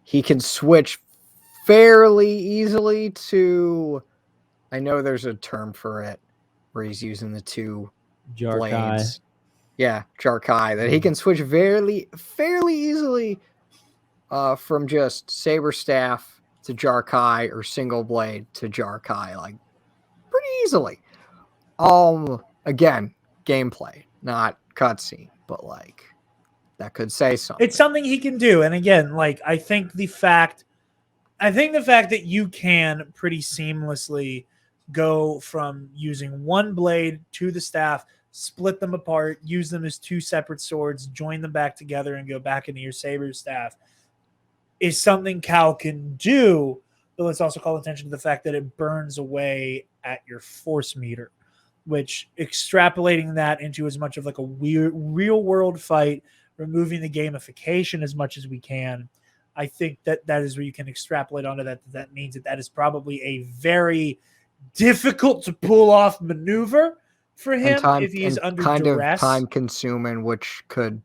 he can switch fairly easily to, I know there's a term for it where he's using the two blades. Yeah, Jarkai, that he can switch fairly easily from just saber staff to Jarkai or single blade to Jarkai, like pretty easily. Again, gameplay, not cutscene, but like that could say something. It's something he can do, and again, like I think the fact that you can pretty seamlessly go from using one blade to the staff, split them apart, use them as two separate swords, join them back together, and go back into your saber staff is something Cal can do. But let's also call attention to the fact that it burns away at your force meter, which extrapolating that into as much of like a real world fight, removing the gamification as much as we can, I think that is where you can extrapolate onto that. That means that is probably a very difficult to pull off maneuver for him if he's under duress. Of time consuming, which could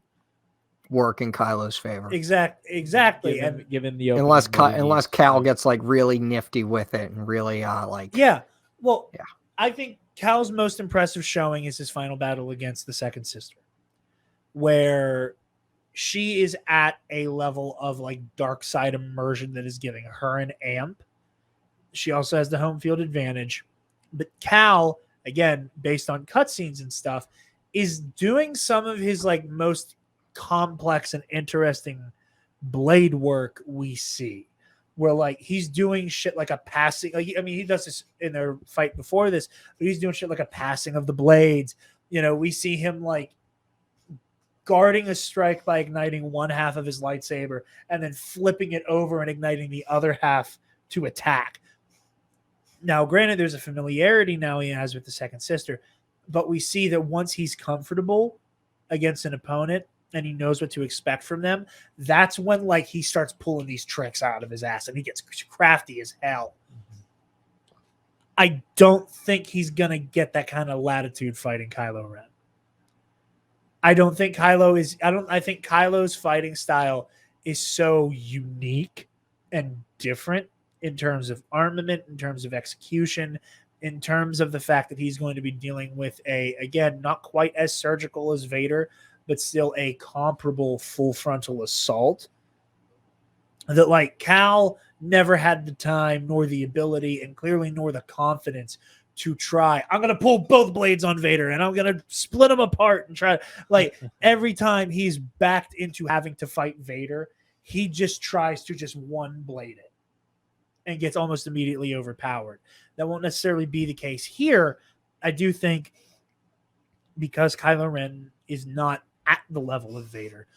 work in Kylo's favor. Exactly. Given the unless Cal gets like really nifty with it and really like. Yeah. Well, yeah. I think Cal's most impressive showing is his final battle against the Second Sister, where she is at a level of like dark side immersion that is giving her an amp. She also has the home field advantage, but Cal, again, based on cutscenes and stuff, is doing some of his like most complex and interesting blade work we see, where like he's doing shit like a passing. Like, I mean, he does this in their fight before this, but he's doing shit like a passing of the blades. You know, we see him like guarding a strike by igniting one half of his lightsaber and then flipping it over and igniting the other half to attack. Now, granted, there's a familiarity now he has with the Second Sister, but we see that once he's comfortable against an opponent and he knows what to expect from them, that's when like he starts pulling these tricks out of his ass and he gets crafty as hell. I don't think he's going to get that kind of latitude fighting Kylo Ren. I think Kylo's fighting style is so unique and different in terms of armament, in terms of execution, in terms of the fact that he's going to be dealing with again, not quite as surgical as Vader, but still a comparable full frontal assault, that like Cal never had the time nor the ability and clearly nor the confidence to try. I'm going to pull both blades on Vader and I'm going to split them apart and try. Like every time he's backed into having to fight Vader, he just tries to just one blade it and gets almost immediately overpowered. That won't necessarily be the case here. I do think because Kylo Ren is not at the level of Vader,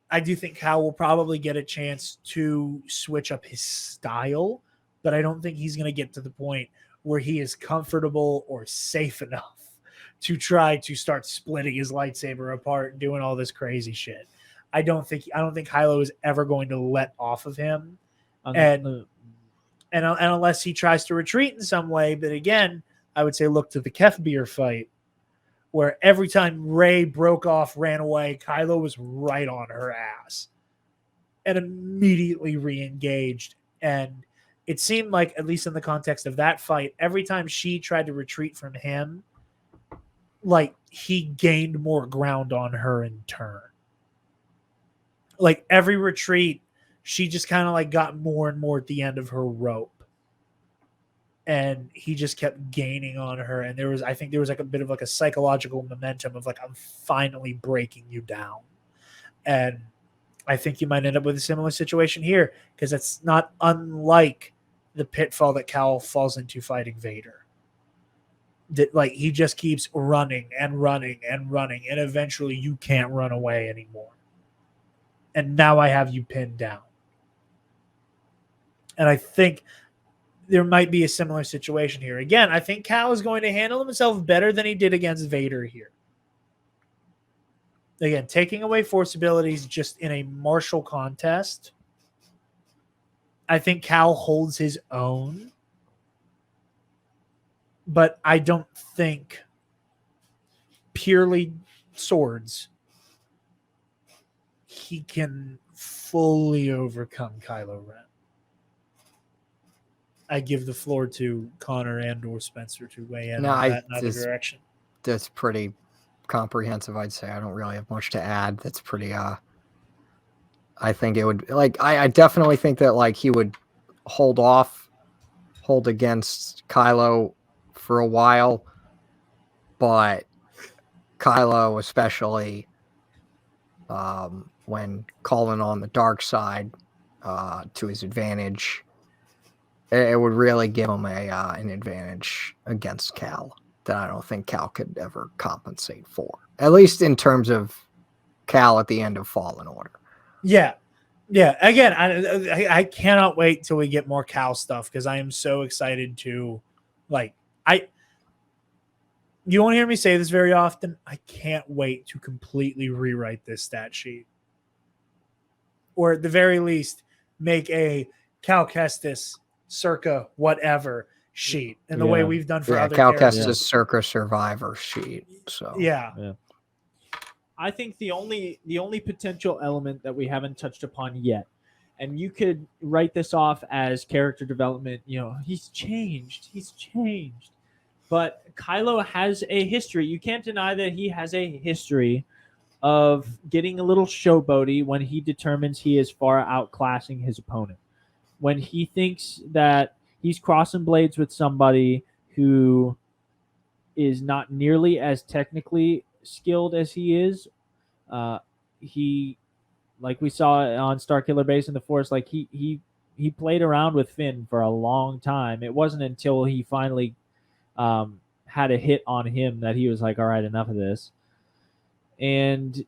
I do think Cal will probably get a chance to switch up his style, but I don't think he's going to get to the point where he is comfortable or safe enough to try to start splitting his lightsaber apart and doing all this crazy shit. I don't think Kylo is ever going to let off of him, Um, and unless he tries to retreat in some way. But again, I would say look to the Kefbeer fight, where every time Rey broke off, ran away, Kylo was right on her ass and immediately re-engaged. And it seemed like, at least in the context of that fight, every time she tried to retreat from him, like he gained more ground on her in turn. Like every retreat, she just kind of like got more and more at the end of her rope. And he just kept gaining on her. And I think there was like a bit of like a psychological momentum of like, I'm finally breaking you down. And I think you might end up with a similar situation here, because it's not unlike the pitfall that Cal falls into fighting Vader. That like he just keeps running and running and running, and eventually you can't run away anymore. And now I have you pinned down. And I think there might be a similar situation here. Again, I think Cal is going to handle himself better than he did against Vader here. Again, taking away force abilities just in a martial contest, I think Cal holds his own. But I don't think purely swords he can fully overcome Kylo Ren. I give the floor to Connor and or Spencer to weigh in on that in either direction. That's pretty comprehensive, I'd say. I don't really have much to add. That's pretty I think it would like I definitely think that like he would hold against Kylo for a while, but Kylo, especially when calling on the dark side to his advantage, it would really give him an advantage against Cal that I don't think Cal could ever compensate for, at least in terms of Cal at the end of Fallen Order. Yeah. Again, I cannot wait till we get more Cal stuff, because I am so excited to, like, you won't hear me say this very often. I can't wait to completely rewrite this stat sheet, or at the very least, make a Cal Kestis circa whatever sheet in the way we've done for other Cal characters. Kestis circa Survivor sheet. So yeah. I think the only potential element that we haven't touched upon yet, and you could write this off as character development, he's changed. But Kylo has a history. You can't deny that he has a history of getting a little showboaty when he determines he is far outclassing his opponent. When he thinks that he's crossing blades with somebody who is not nearly as technically skilled as he is, he, like we saw on Starkiller Base in the Force, like he played around with Finn for a long time. It wasn't until he finally had a hit on him that he was like, all right, enough of this. And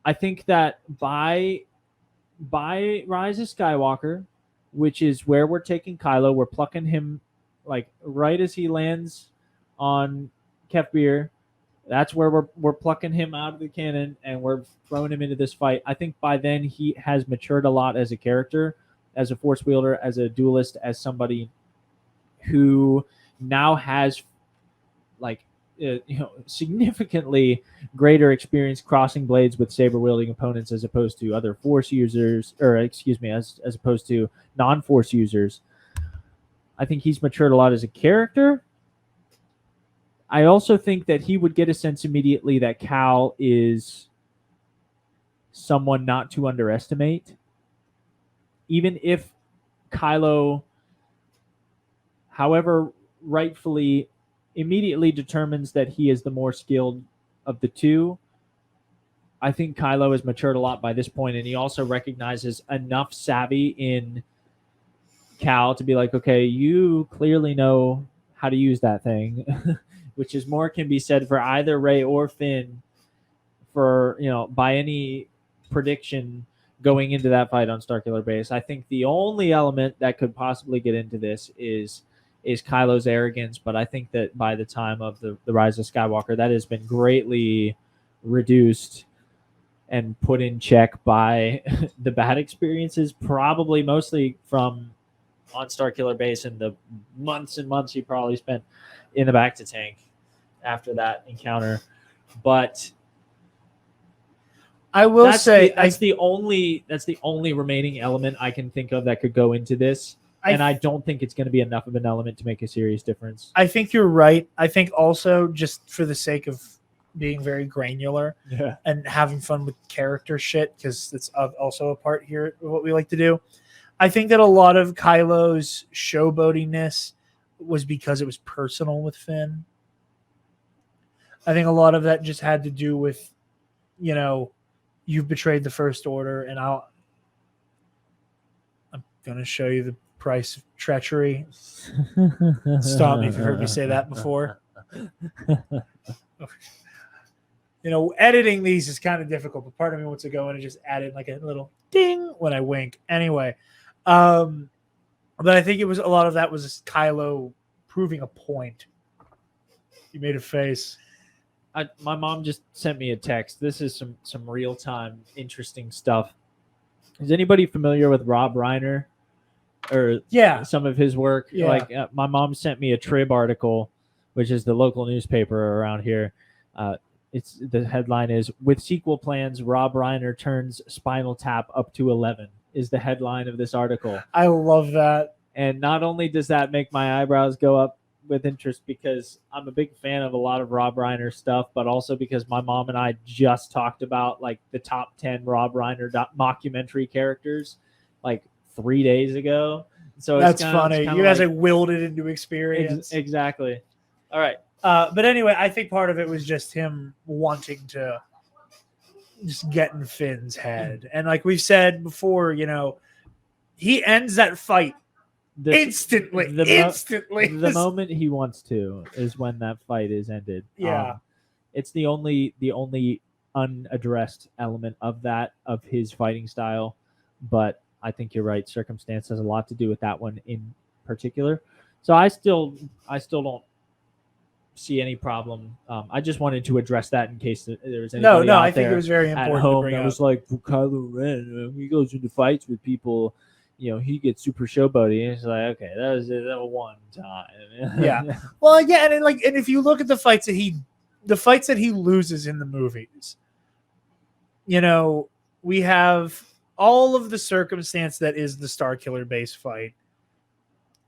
I think that by Rise of Skywalker, which is where we're taking Kylo, we're plucking him like right as he lands on Kefbeer. That's where we're plucking him out of the cannon and we're throwing him into this fight. I think by then he has matured a lot as a character, as a force wielder, as a duelist, as somebody who now has significantly greater experience crossing blades with saber wielding opponents as opposed to other force users, as opposed to non-force users. I think he's matured a lot as a character. I also think that he would get a sense immediately that Cal is someone not to underestimate. Even if Kylo, however rightfully, immediately determines that he is the more skilled of the two, I think Kylo has matured a lot by this point, and he also recognizes enough savvy in Cal to be like, okay, you clearly know how to use that thing, which is more can be said for either Rey or Finn for, by any prediction going into that fight on Starkiller Base. I think the only element that could possibly get into this is Kylo's arrogance, but I think that by the time of the Rise of Skywalker, that has been greatly reduced. and put in check by the bad experiences, probably mostly from on Starkiller Base and the months and months he probably spent in the back to tank after that encounter. But I will say that's the only remaining element I can think of that could go into this. And I don't think it's going to be enough of an element to make a serious difference. I think you're right. I think also, just for the sake of being very granular and having fun with character shit, because it's also a part here of what we like to do, I think that a lot of Kylo's showboatiness was because it was personal with Finn. I think a lot of that just had to do with, you've betrayed the First Order, and I'm going to show you the price of treachery. Stop me if you've heard me say that before. Editing these is kind of difficult, but part of me wants to go in and just add in like a little ding when I wink. Anyway, but I think it was a lot of that was Kylo proving a point. You made a face. My mom just sent me a text. This is some real-time interesting stuff. Is anybody familiar with Rob Reiner? Or some of his work. My mom sent me a Trib article, which is the local newspaper around here. It's the headline is "With sequel plans, Rob Reiner turns Spinal Tap up to 11" is the headline of this article. I love that. And not only does that make my eyebrows go up with interest because I'm a big fan of a lot of Rob Reiner stuff, but also because my mom and I just talked about like the top 10 Rob Reiner mockumentary characters like 3 days ago. So that's funny. You guys like willed it into experience. Exactly. All right. But anyway, I think part of it was just him wanting to just get in Finn's head. And like we've said before, he ends that fight instantly. The moment he wants to is when that fight is ended. Yeah. It's the only unaddressed element of his fighting style. But I think you're right. Circumstance has a lot to do with that one in particular. So I still don't see any problem. I just wanted to address that in case there was anybody I think it was very important at home to bring that up. was like, Kylo Ren, he goes into fights with people, he gets super showboaty. And it's like, okay, that was one time. Yeah. Well, yeah, and if you look at the fights that he loses in the movies, we have all of the circumstance that is the Starkiller Base fight,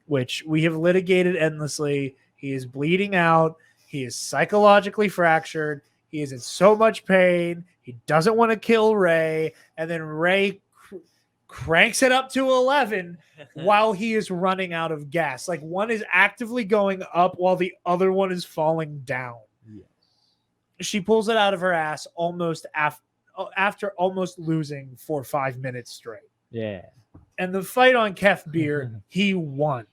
which we have litigated endlessly. He is bleeding out. He is psychologically fractured. He is in so much pain. He doesn't want to kill Rey. And then Rey cranks it up to 11 while he is running out of gas. Like one is actively going up while the other one is falling down. Yes. She pulls it out of her ass almost after almost losing for 5 minutes straight. Yeah. And the fight on Kef Beer, he won.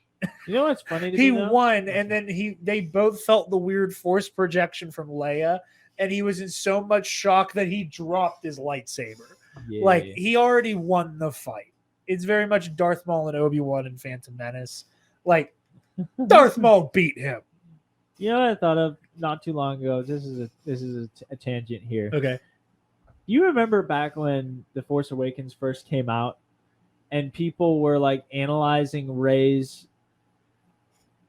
You know what's funny to he me, though? won, and then they both felt the weird force projection from Leia, and he was in so much shock that he dropped his lightsaber. Yeah. Like he already won the fight. It's very much Darth Maul and Obi-Wan and Phantom Menace. Like Darth Maul beat him. You know what I thought of not too long ago? This is a tangent here. Okay. You remember back when The Force Awakens first came out, and people were like analyzing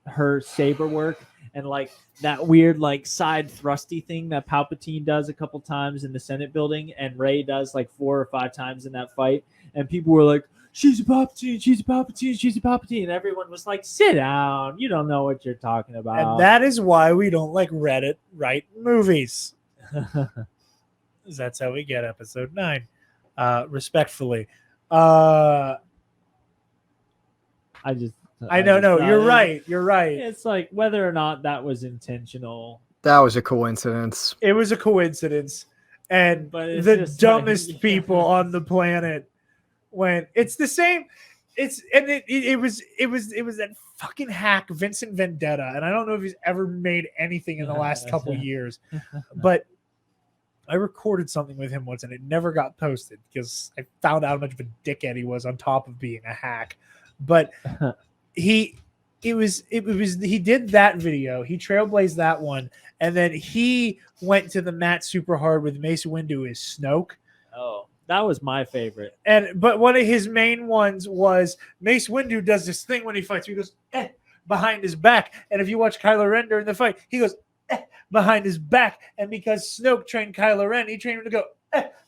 her saber work and like that weird like side thrusty thing that Palpatine does a couple times in the Senate building and Rey does like 4 or 5 times in that fight, and people were like, she's a Palpatine, she's a Palpatine, she's a Palpatine, and everyone was like, sit down, you don't know what you're talking about. And that is why we don't like Reddit write movies. That's how we get episode 9. Respectfully. I know. You're right. You're right. It's like whether or not that was intentional. That was a coincidence. It was a coincidence, and But the dumbest people on the planet went. It's the same. It was that fucking hack Vincent Vendetta, and I don't know if he's ever made anything in the last couple years, but I recorded something with him once, and it never got posted because I found out how much of a dickhead he was on top of being a hack. But he did that video. He trailblazed that one, and then he went to the mat super hard with Mace Windu as Snoke. Oh, that was my favorite. But one of his main ones was Mace Windu does this thing when he fights. He goes behind his back, and if you watch Kylo Ren during the fight, he goes behind his back. And because Snoke trained Kylo Ren, he trained him to go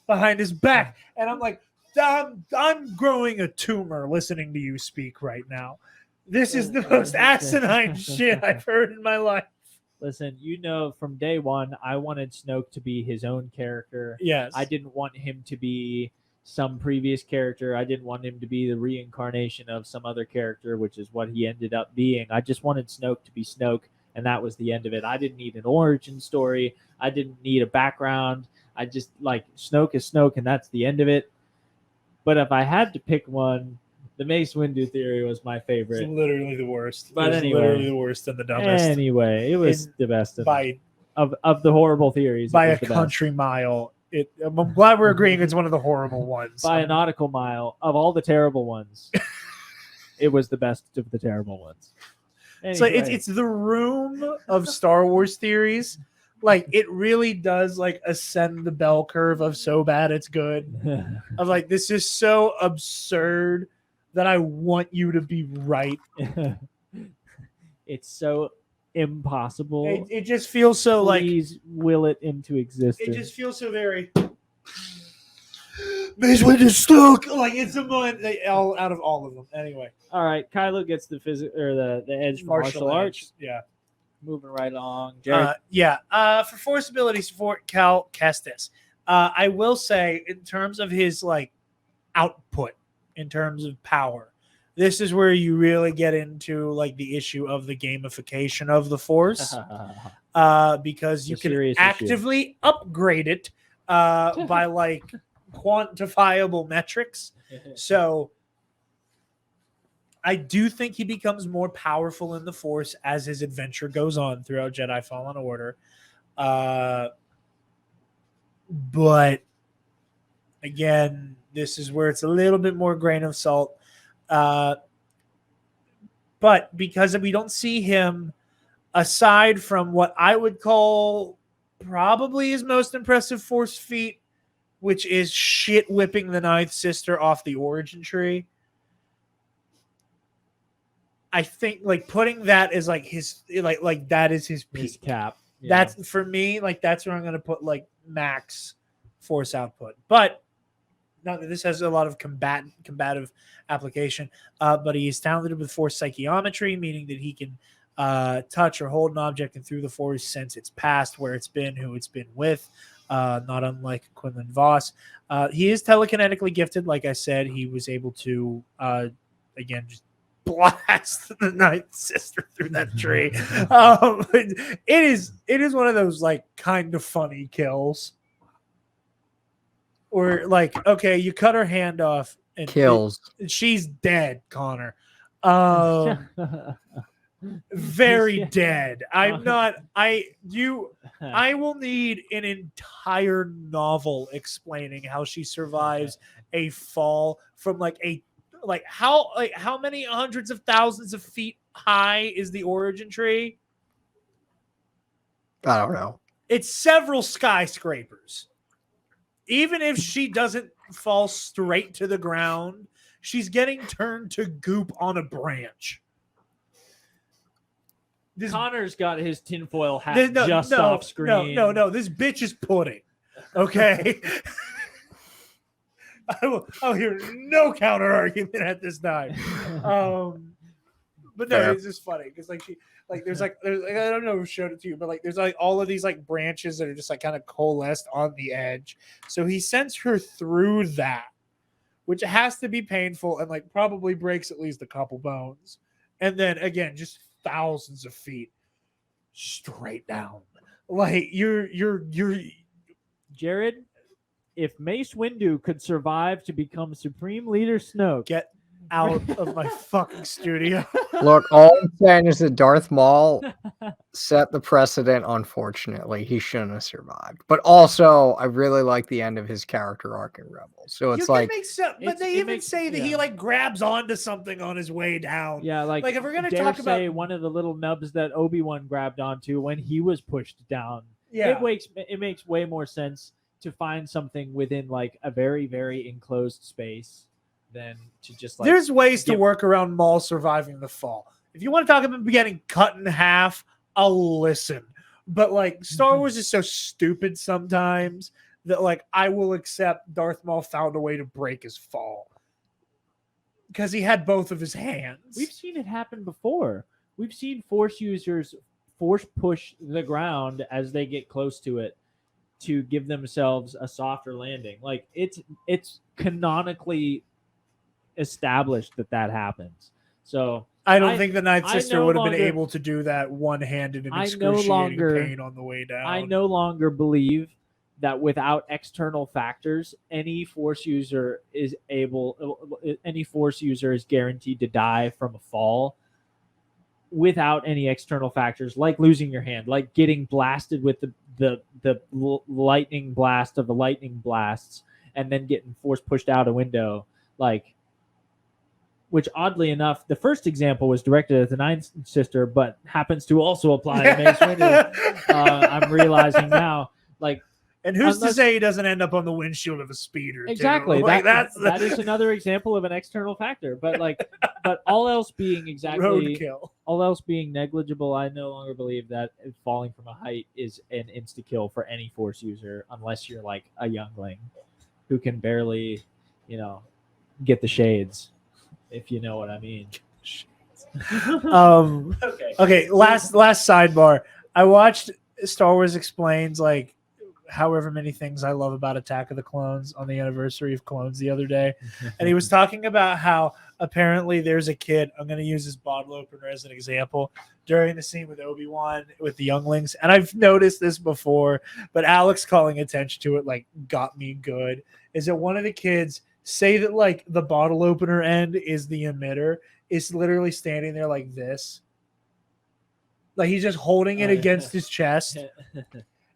behind his back. And I'm like, I'm growing a tumor listening to you speak right now. This is the most asinine shit I've heard in my life. Listen, from day one, I wanted Snoke to be his own character. Yes. I didn't want him to be some previous character. I didn't want him to be the reincarnation of some other character, which is what he ended up being. I just wanted Snoke to be Snoke, and that was the end of it. I didn't need an origin story. I didn't need a background. I just, Snoke is Snoke, and that's the end of it. But if I had to pick one, the Mace Windu theory was my favorite. It's literally the worst. But anyway, literally the worst and the dumbest. Anyway, it was the best of the horrible theories. By a country mile. I'm glad we're agreeing it's one of the horrible ones. By a nautical mile. Of all the terrible ones, it was the best of the terrible ones. Anyway. So it's the room of Star Wars theories. It really does ascend the bell curve of so bad it's good. Of this is so absurd that I want you to be right. It's so impossible. It just feels so Please will it into existence. It just feels so very Mace Windu stuck. It's the one out of all of them. Anyway. All right, Kylo gets the the edge for martial arts. Yeah. Moving right along. For force abilities for Cal Kestis. I will say in terms of his output, in terms of power, this is where you really get into the issue of the gamification of the force, because you can actively upgrade it by quantifiable metrics. So I do think he becomes more powerful in the force as his adventure goes on throughout Jedi Fallen Order. But again, this is where it's a little bit more grain of salt. But because we don't see him, aside from what I would call probably his most impressive force feat, which is shit whipping the Ninth Sister off the origin tree, I think putting that as his that is his peak. His cap. Yeah. That's for me, that's where I'm gonna put max force output. But now this has a lot of combative application. But he is talented with force psychometry, meaning that he can touch or hold an object and through the force sense its past, where it's been, who it's been with. Not unlike Quinlan Voss. He is telekinetically gifted. Like I said, he was able to again just blast the Ninth Sister through that tree. It is one of those kind of funny kills where okay, you cut her hand off and kills. She's dead, Connor. Very dead. I'm not. I will need an entire novel explaining how she survives a fall from how many hundreds of thousands of feet high is the origin tree? I don't know. It's several skyscrapers. Even if she doesn't fall straight to the ground, she's getting turned to goop on a branch. Connor's got his tinfoil hat off screen. No. This bitch is pudding. Okay. I'll hear no counter argument at this time. But no, it's just funny because there's I don't know who showed it to you, but there's all of these branches that are just kind of coalesced on the edge. So he sends her through that, which has to be painful and probably breaks at least a couple bones. And then again, just thousands of feet straight down. You're Jared, if Mace Windu could survive to become Supreme Leader Snoke, get out of my fucking studio. Look, all I'm saying is that Darth Maul set the precedent. Unfortunately, he shouldn't have survived. But also, I really like the end of his character arc in Rebels. So it's but they even say that he grabs onto something on his way down. Yeah, if we're gonna talk about one of the little nubs that Obi-Wan grabbed onto when he was pushed down, it makes way more sense to find something within like a very, very enclosed space than to just like There's ways to get- work around Maul surviving the fall. If you want to talk about getting cut in half, I'll listen. But like Star Wars is so stupid sometimes that like I will accept Darth Maul found a way to break his fall because he had both of his hands. We've seen it happen before. We've seen Force users force push the ground as they get close to it to give themselves a softer landing. Like it's canonically established that happens. So I don't think the Ninth I Sister no would have been longer- able to do that one-handed in I no excruciating longer- pain on the way down. I no longer believe that without external factors, any Force user is guaranteed to die from a fall without any external factors, like losing your hand, like getting blasted with the lightning blast of the lightning blasts, and then getting force pushed out a window, like. Which, oddly enough, the first example was directed at the Ninth Sister, but happens to also apply to Mace Windu. I'm realizing now, like, and who's to unless- say he doesn't end up on the windshield of a speeder? too? exactly. Like, That is another example of an external factor. But like, but all else being exactly roadkill. all else being negligible, I no longer believe that falling from a height is an insta kill for any Force user, unless you're like a youngling who can barely, get the shades, if you know what I mean. Okay. Last sidebar. I watched Star Wars Explains like however many things I love about Attack of the Clones on the anniversary of Clones the other day, and he was talking about how apparently there's a kid. I'm going to use this bottle opener as an example during the scene with Obi-Wan with the younglings, and I've noticed this before, but Alex calling attention to it like got me good. Is that one of the kids say that like the bottle opener end is the emitter? Is literally standing there like this. Like he's just holding it against his chest.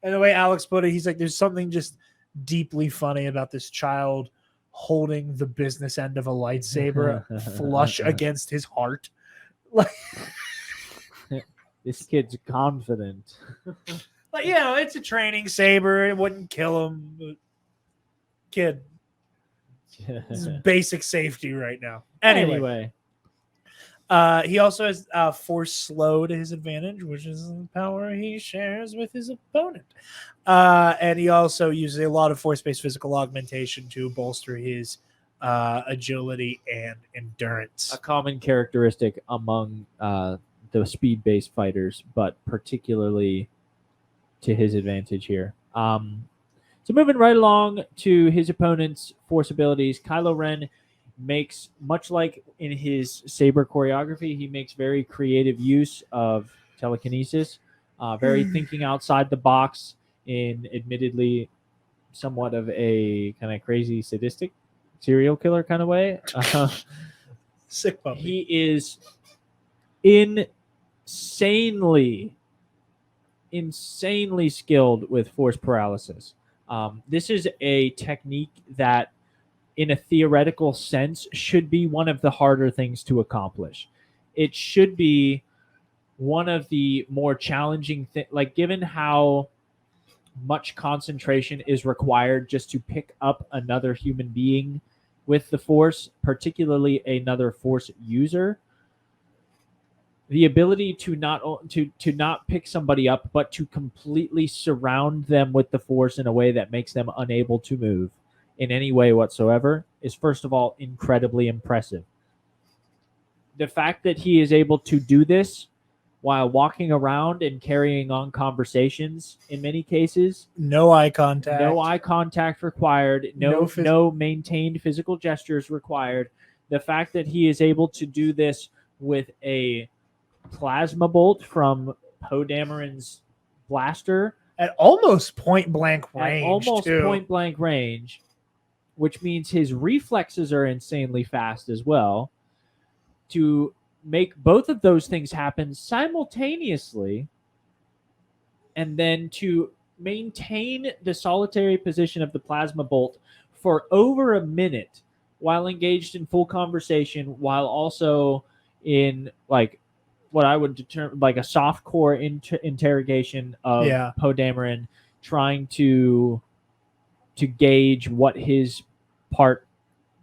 And the way Alex put it, he's like, there's something just deeply funny about this child holding the business end of a lightsaber flush against his heart. Like, This kid's confident. like, it's a training saber. It wouldn't kill him. But kid, this is basic safety right now. Anyway. He also has force slow to his advantage, which is the power he shares with his opponent. And he also uses a lot of force-based physical augmentation to bolster his agility and endurance. A common characteristic among the speed-based fighters, but particularly to his advantage here. So moving right along to his opponent's force abilities, Kylo Ren makes, much like in his saber choreography, he makes very creative use of telekinesis, very thinking outside the box in admittedly somewhat of a kind of crazy sadistic serial killer kind of way. Sick puppy. He is insanely skilled with force paralysis. This is a technique that, in a theoretical sense, should be one of the harder things to accomplish. It should be one of the more challenging things, like given how much concentration is required just to pick up another human being with the Force, particularly another Force user. The ability to not pick somebody up, but to completely surround them with the Force in a way that makes them unable to move in any way whatsoever is, first of all, incredibly impressive. The fact that he is able to do this while walking around and carrying on conversations in many cases, No eye contact required, no maintained physical gestures required. The fact that he is able to do this with a plasma bolt from Poe Dameron's blaster at almost point blank range, which means his reflexes are insanely fast as well. To make both of those things happen simultaneously, and then to maintain the solitary position of the plasma bolt for over a minute while engaged in full conversation, while also in like what I would determine like a soft core interrogation of Poe Dameron, trying to to gauge what his part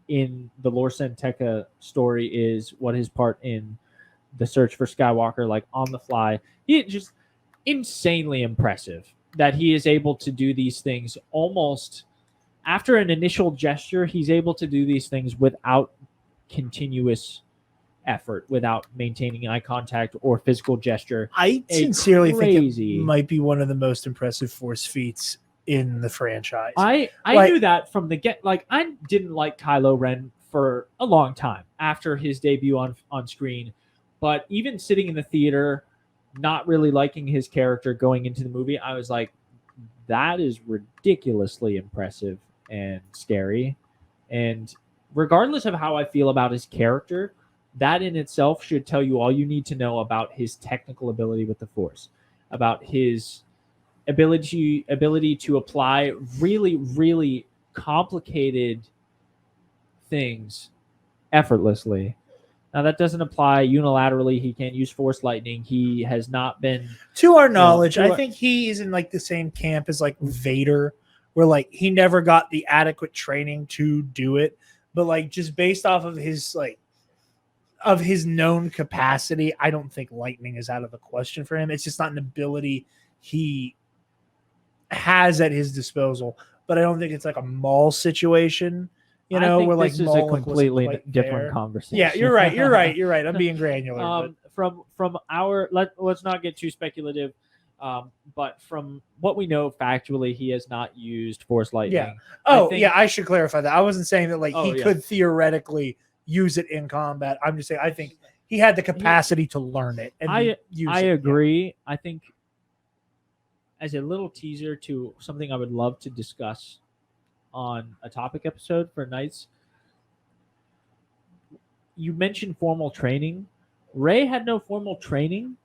in the Lor San Tekka story is, what his part in the search for Skywalker, like on the fly. He just insanely impressive that he is able to do these things almost after an initial gesture. He's able to do these things without continuous effort, without maintaining eye contact or physical gesture. I sincerely think crazy- it might be one of the most impressive Force feats in the franchise. I Like- knew that from the get. Like, I didn't like Kylo Ren for a long time after his debut on screen, but even sitting in the theater, not really liking his character going into the movie, I was like, that is ridiculously impressive and scary. And regardless of how I feel about his character, that in itself should tell you all you need to know about his technical ability with the Force, about his ability to apply really, really complicated things effortlessly. Now, that doesn't apply unilaterally. He can't use Force lightning. He has not been, to our knowledge, to I our- think he is in like the same camp as like Vader, where like he never got the adequate training to do it, but like just based off of his known capacity, I don't think lightning is out of the question for him. It's just not an ability he has at his disposal. But I don't think it's like a Maul situation, I think where like this is a Maul wasn't completely quite different there. conversation. Yeah, you're right. I'm being granular. From our let's not get too speculative, but from what we know factually, he has not used Force lightning. Yeah. I think- I should clarify that. I wasn't saying that like Oh, he yeah. could theoretically use it in combat. I'm just saying I think he had the capacity to learn it. And use I it. agree. I think as a little teaser to something I would love to discuss on a topic episode for Knights, you mentioned formal training. Rey had no formal training,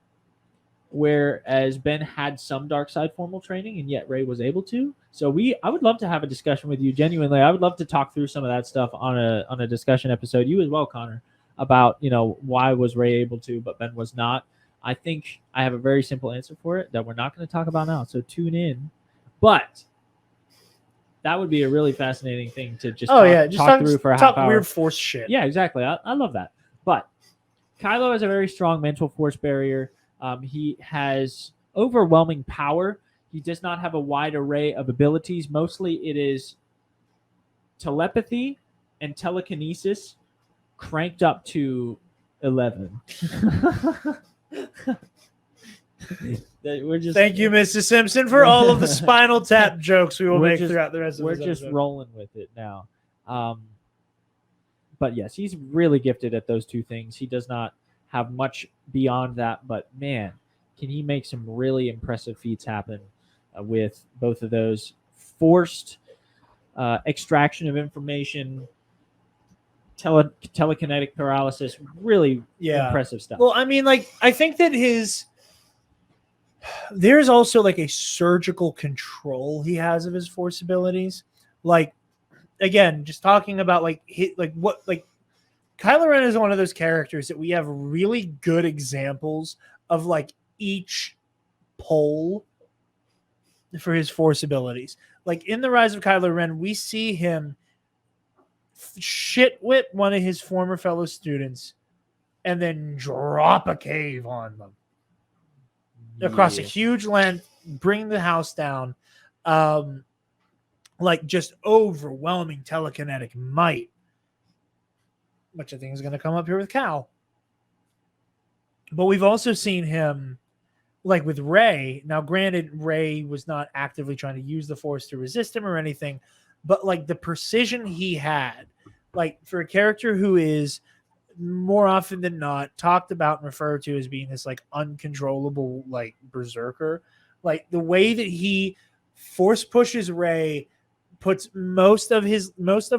whereas Ben had some dark side formal training, and yet Rey was able to. So I would love to have a discussion with you. Genuinely, I would love to talk through some of that stuff on a discussion episode. You as well, Connor, about why was Rey able to, but Ben was not. I think I have a very simple answer for it that we're not going to talk about now. So tune in, but that would be a really fascinating thing to just talk through for a half hour. Weird Force shit. Yeah, exactly. I love that. But Kylo has a very strong mental Force barrier. He has overwhelming power. He does not have a wide array of abilities. Mostly it is telepathy and telekinesis cranked up to 11. Thank you, Mr. Simpson, for all of the Spinal Tap jokes we will make throughout the rest of We're this just episode. rolling with it now. But yes, he's really gifted at those two things. He does not have much beyond that, but man, can he make some really impressive feats happen with both of those. Forced extraction of information, telekinetic paralysis, really impressive stuff. Well, I mean, like, I think that there's also like a surgical control he has of his Force abilities. Like, again, just talking about Kylo Ren is one of those characters that we have really good examples of like each pole for his Force abilities. Like in The Rise of Kylo Ren, we see him shit whip one of his former fellow students and then drop a cave on them across a huge land, bring the house down. Like just overwhelming telekinetic might, which I think is going to come up here with Cal. But we've also seen him like with Rey. Now, granted, Rey was not actively trying to use the Force to resist him or anything, but like the precision he had, like for a character who is more often than not talked about and referred to as being this like uncontrollable like berserker, like the way that he Force pushes Rey, puts most of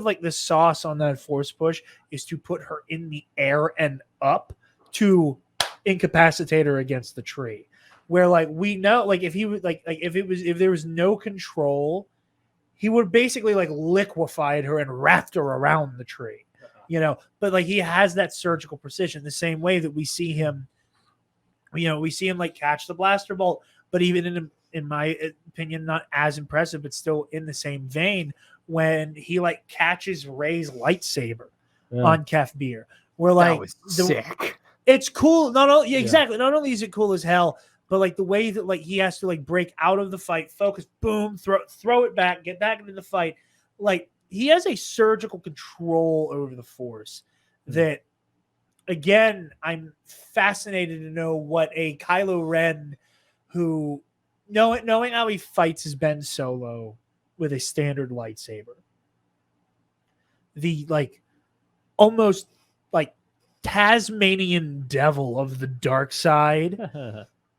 like the sauce on that Force push is to put her in the air and up to incapacitate her against the tree. Where like we know, like if he was like if there was no control, he would basically like liquefied her and wrapped her around the tree, But like he has that surgical precision, the same way that we see him, we see him like catch the blaster bolt, but even in my opinion, not as impressive, but still in the same vein, when he like catches Rey's lightsaber on Kef Beer. Where That like was sick. it's cool. Not only exactly. Not only is it cool as hell, but like the way that like he has to like break out of the fight, focus, boom, throw it back, get back into the fight. Like he has a surgical control over the Force that, again, I'm fascinated to know what a Kylo Ren, who knowing how he fights his Ben Solo with a standard lightsaber, the like almost like Tasmanian devil of the dark side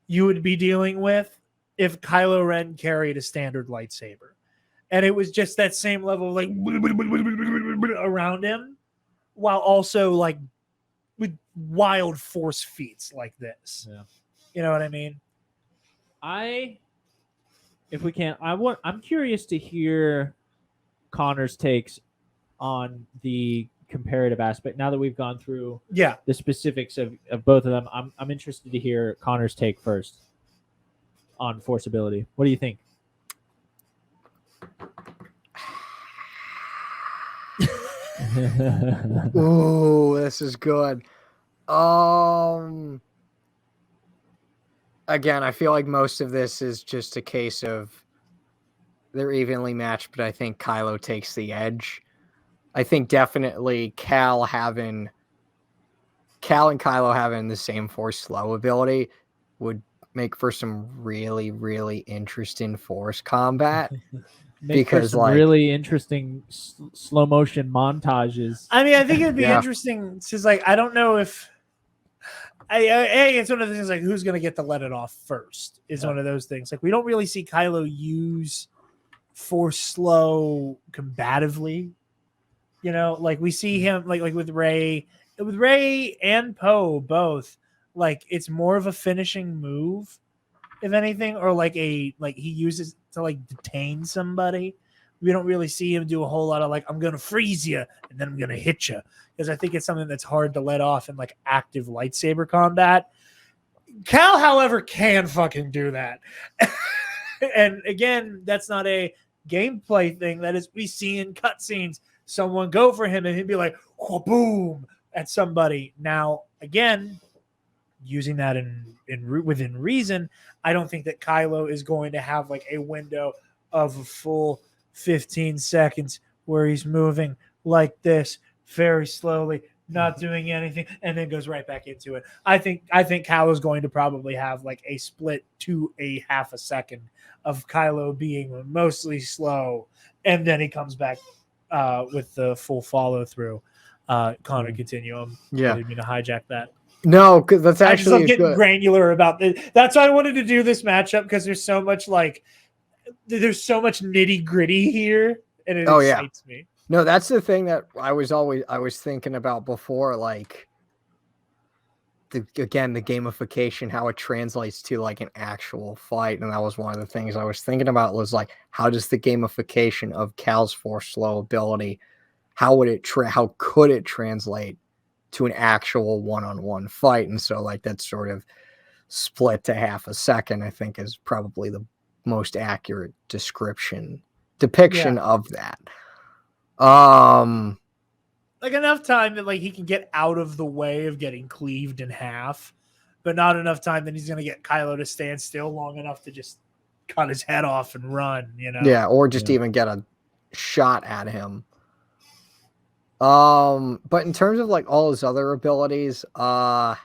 you would be dealing with if Kylo Ren carried a standard lightsaber. And it was just that same level of like around him, while also like with wild force feats like this. Yeah. You know what I mean? I'm curious to hear Connor's takes on the comparative aspect. Now that we've gone through Yeah. the specifics of both of them, I'm interested to hear Connor's take first on force ability. What do you think? Ooh, this is good. Again, I feel like most of this is just a case of they're evenly matched, but I think Kylo takes the edge. I think definitely Cal and Kylo having the same force slow ability would make for some really, really interesting force combat. Make for Because, some like, really interesting slow motion montages. I mean, I think it'd be Yeah. interesting because, like, I don't know if it's one of the things like who's going to get to let it off first is one of those things. Like, we don't really see Kylo use force slow combatively. You know, like we see him like with Rey and Poe both. Like, it's more of a finishing move, if anything, or like he uses to like detain somebody. We don't really see him do a whole lot of like, I'm gonna freeze you and then I'm gonna hit you, because I think it's something that's hard to let off in like active lightsaber combat. Cal, however, can fucking do that. And again, that's not a gameplay thing. That is, we see in cutscenes someone go for him and he'd be like, oh, boom, at somebody. Now, again, using that within reason, I don't think that Kylo is going to have like a window of a full 15 seconds where he's moving like this very slowly, not doing anything, and then goes right back into it. I think Kylo's going to probably have like a split to a half a second of Kylo being mostly slow, and then he comes back with the full follow through. Connor, continue. Yeah. I didn't mean to hijack that. No, because that's I just actually love getting good. granular about this. That's why I wanted to do this matchup, because there's so much nitty gritty here, and it excites me. No, that's the thing that I was thinking about before, like the gamification, how it translates to like an actual fight, and that was one of the things I was thinking about, was like, how does the gamification of Cal's force slow ability, how could it translate to an actual one-on-one fight? And so like that sort of split to half a second, I think, is probably the most accurate depiction of that. Like enough time that like he can get out of the way of getting cleaved in half, but not enough time that he's going to get Kylo to stand still long enough to just cut his head off and run, you know? Yeah, or just even get a shot at him. But in terms of like all his other abilities, I'm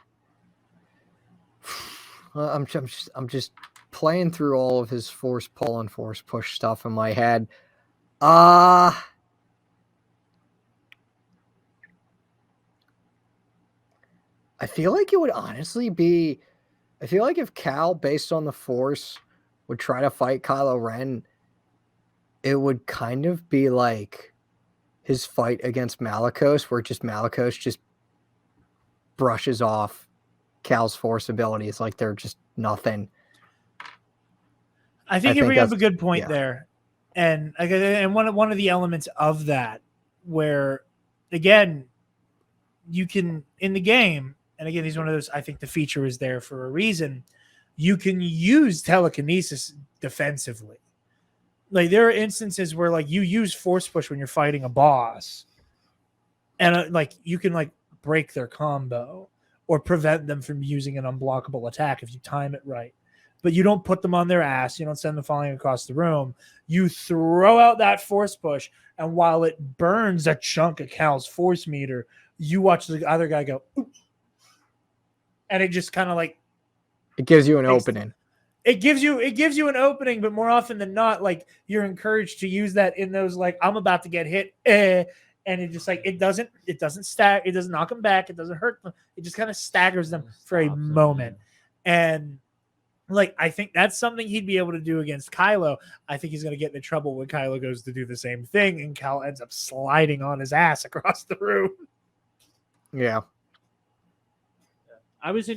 just playing through all of his force pull and force push stuff in my head. I feel like it would honestly be, I feel like if Cal, based on the force, would try to fight Kylo Ren, it would kind of be like his fight against Malicos, where Malicos just brushes off Cal's force abilities like they're just nothing. I think you bring up a good point there. And one of the elements of that, where again, you can in the game, and again, he's one of those, I think the feature is there for a reason. you can use telekinesis defensively. Like there are instances where like you use force push when you're fighting a boss, and like you can like break their combo or prevent them from using an unblockable attack if you time it right. But you don't put them on their ass. You don't send them falling across the room. You throw out that force push, and while it burns a chunk of Cal's force meter, you watch the other guy go, oop, and it just kind of like It gives you an opening. It gives you an opening, but more often than not, like you're encouraged to use that in those like I'm about to get hit, and it just like it doesn't it doesn't knock them back, it doesn't hurt them, it just kind of staggers them for a moment, and like I think that's something he'd be able to do against Kylo. I think he's going to get into trouble when Kylo goes to do the same thing, and Cal ends up sliding on his ass across the room. Yeah, I was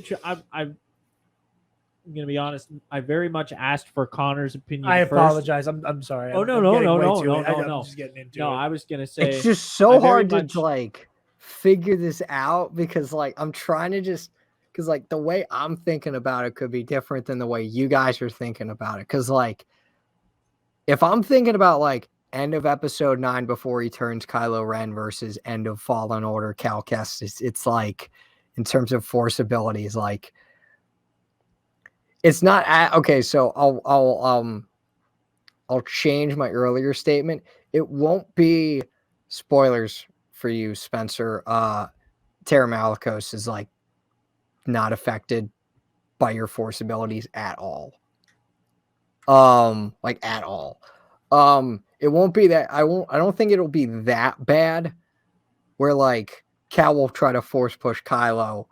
I'm going to be honest. I very much asked for Connor's opinion. I first. apologize. I'm sorry. Oh, no. I'm just getting into it. I was going to say it's just so hard to like figure this out because like I'm trying to just because like the way I'm thinking about it could be different than the way you guys are thinking about it. Because like if I'm thinking about like end of episode 9 before he turns Kylo Ren versus end of Fallen Order Cal Kestis, it's like in terms of force abilities, like. It's not okay. So I'll change my earlier statement. It won't be spoilers for you, Spencer. Terra Malicos is like not affected by your force abilities at all. Like at all. It won't be that. I don't think it'll be that bad. Where like Cal will try to force push Kylo,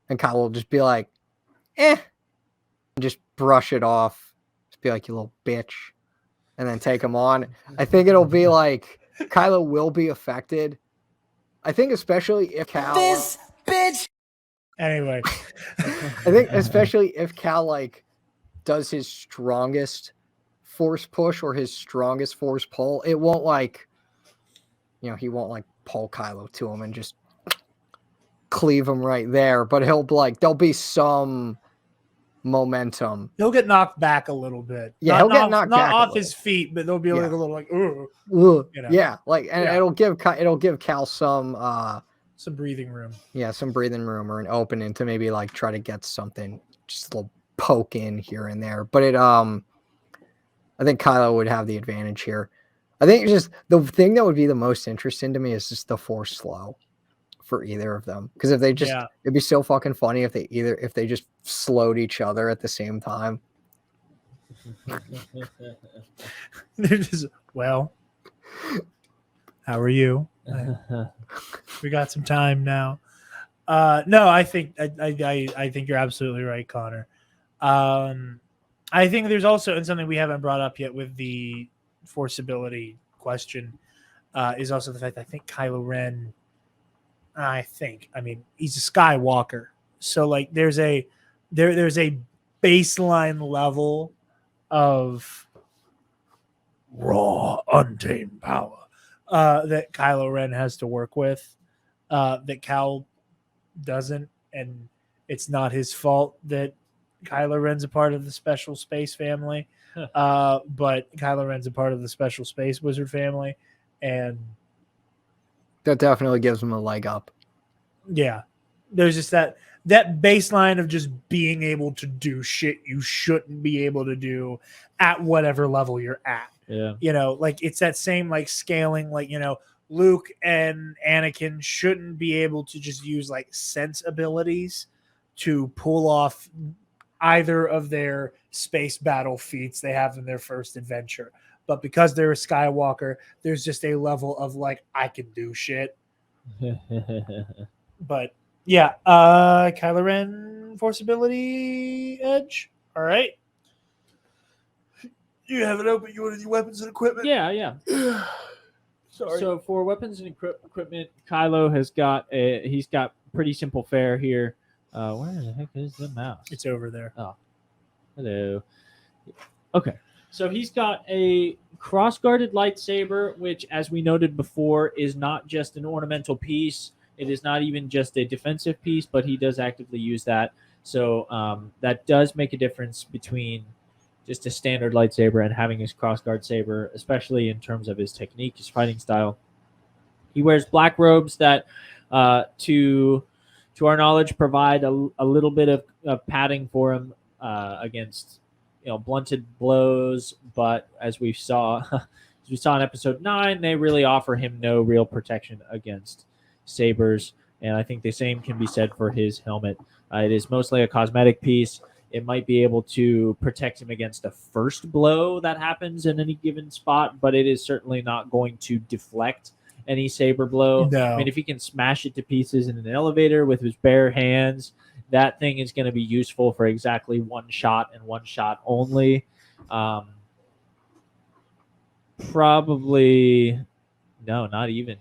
and Kylo will just be like, just brush it off, just be like, you little bitch, and then take him on. I think it'll be like Kylo will be affected. I think especially if Cal this bitch. Anyway, I think especially if Cal like does his strongest force push or his strongest force pull, it won't like, you know, he won't like pull Kylo to him and just cleave him right there, but he'll like there'll be some momentum. He'll get knocked back a little bit. Yeah, he'll get knocked back off his feet, but there'll be like a little like, ooh, you know. Yeah, like, and it'll give Cal some breathing room. Yeah, some breathing room or an opening to maybe like try to get something, just a little poke in here and there. But I think Kylo would have the advantage here. I think just the thing that would be the most interesting to me is just the force slow for either of them, because if they just it'd be so fucking funny if they just slowed each other at the same time. They're just, well, how are you? We got some time now. No, I think I think you're absolutely right, Connor. I think there's also, and something we haven't brought up yet with the force ability question, is also the fact that I think Kylo Ren, I mean, he's a Skywalker. So like there's a baseline level of raw, untamed power that Kylo Ren has to work with, that Cal doesn't, and it's not his fault that Kylo Ren's a part of the special space family, but Kylo Ren's a part of the special space wizard family, and that definitely gives him a leg up. Yeah, there's just that baseline of just being able to do shit you shouldn't be able to do at whatever level you're at. Yeah, you know, like it's that same like scaling, like, you know, Luke and Anakin shouldn't be able to just use like sense abilities to pull off either of their space battle feats they have in their first adventure. But because they're a Skywalker, there's just a level of like, I can do shit. But yeah, Kylo Ren force ability edge. All right. You have it open. You want to do weapons and equipment? Yeah. Sorry. So for weapons and equipment, Kylo has got he's got pretty simple fare here. Where the heck is the mouse? It's over there. Oh, hello. Okay, so he's got a cross-guarded lightsaber, which, as we noted before, is not just an ornamental piece. It is not even just a defensive piece, but he does actively use that. So that does make a difference between just a standard lightsaber and having his crossguard saber, especially in terms of his technique, his fighting style. He wears black robes that, to our knowledge, provide a little bit of padding for him against blunted blows. But as we saw, as we saw in episode 9, they really offer him no real protection against sabers. And I think the same can be said for his helmet. It is mostly a cosmetic piece. It might be able to protect him against a first blow that happens in any given spot, but it is certainly not going to deflect any saber blow. No. I mean, if he can smash it to pieces in an elevator with his bare hands, that thing is going to be useful for exactly one shot and one shot only. Probably, no, not even.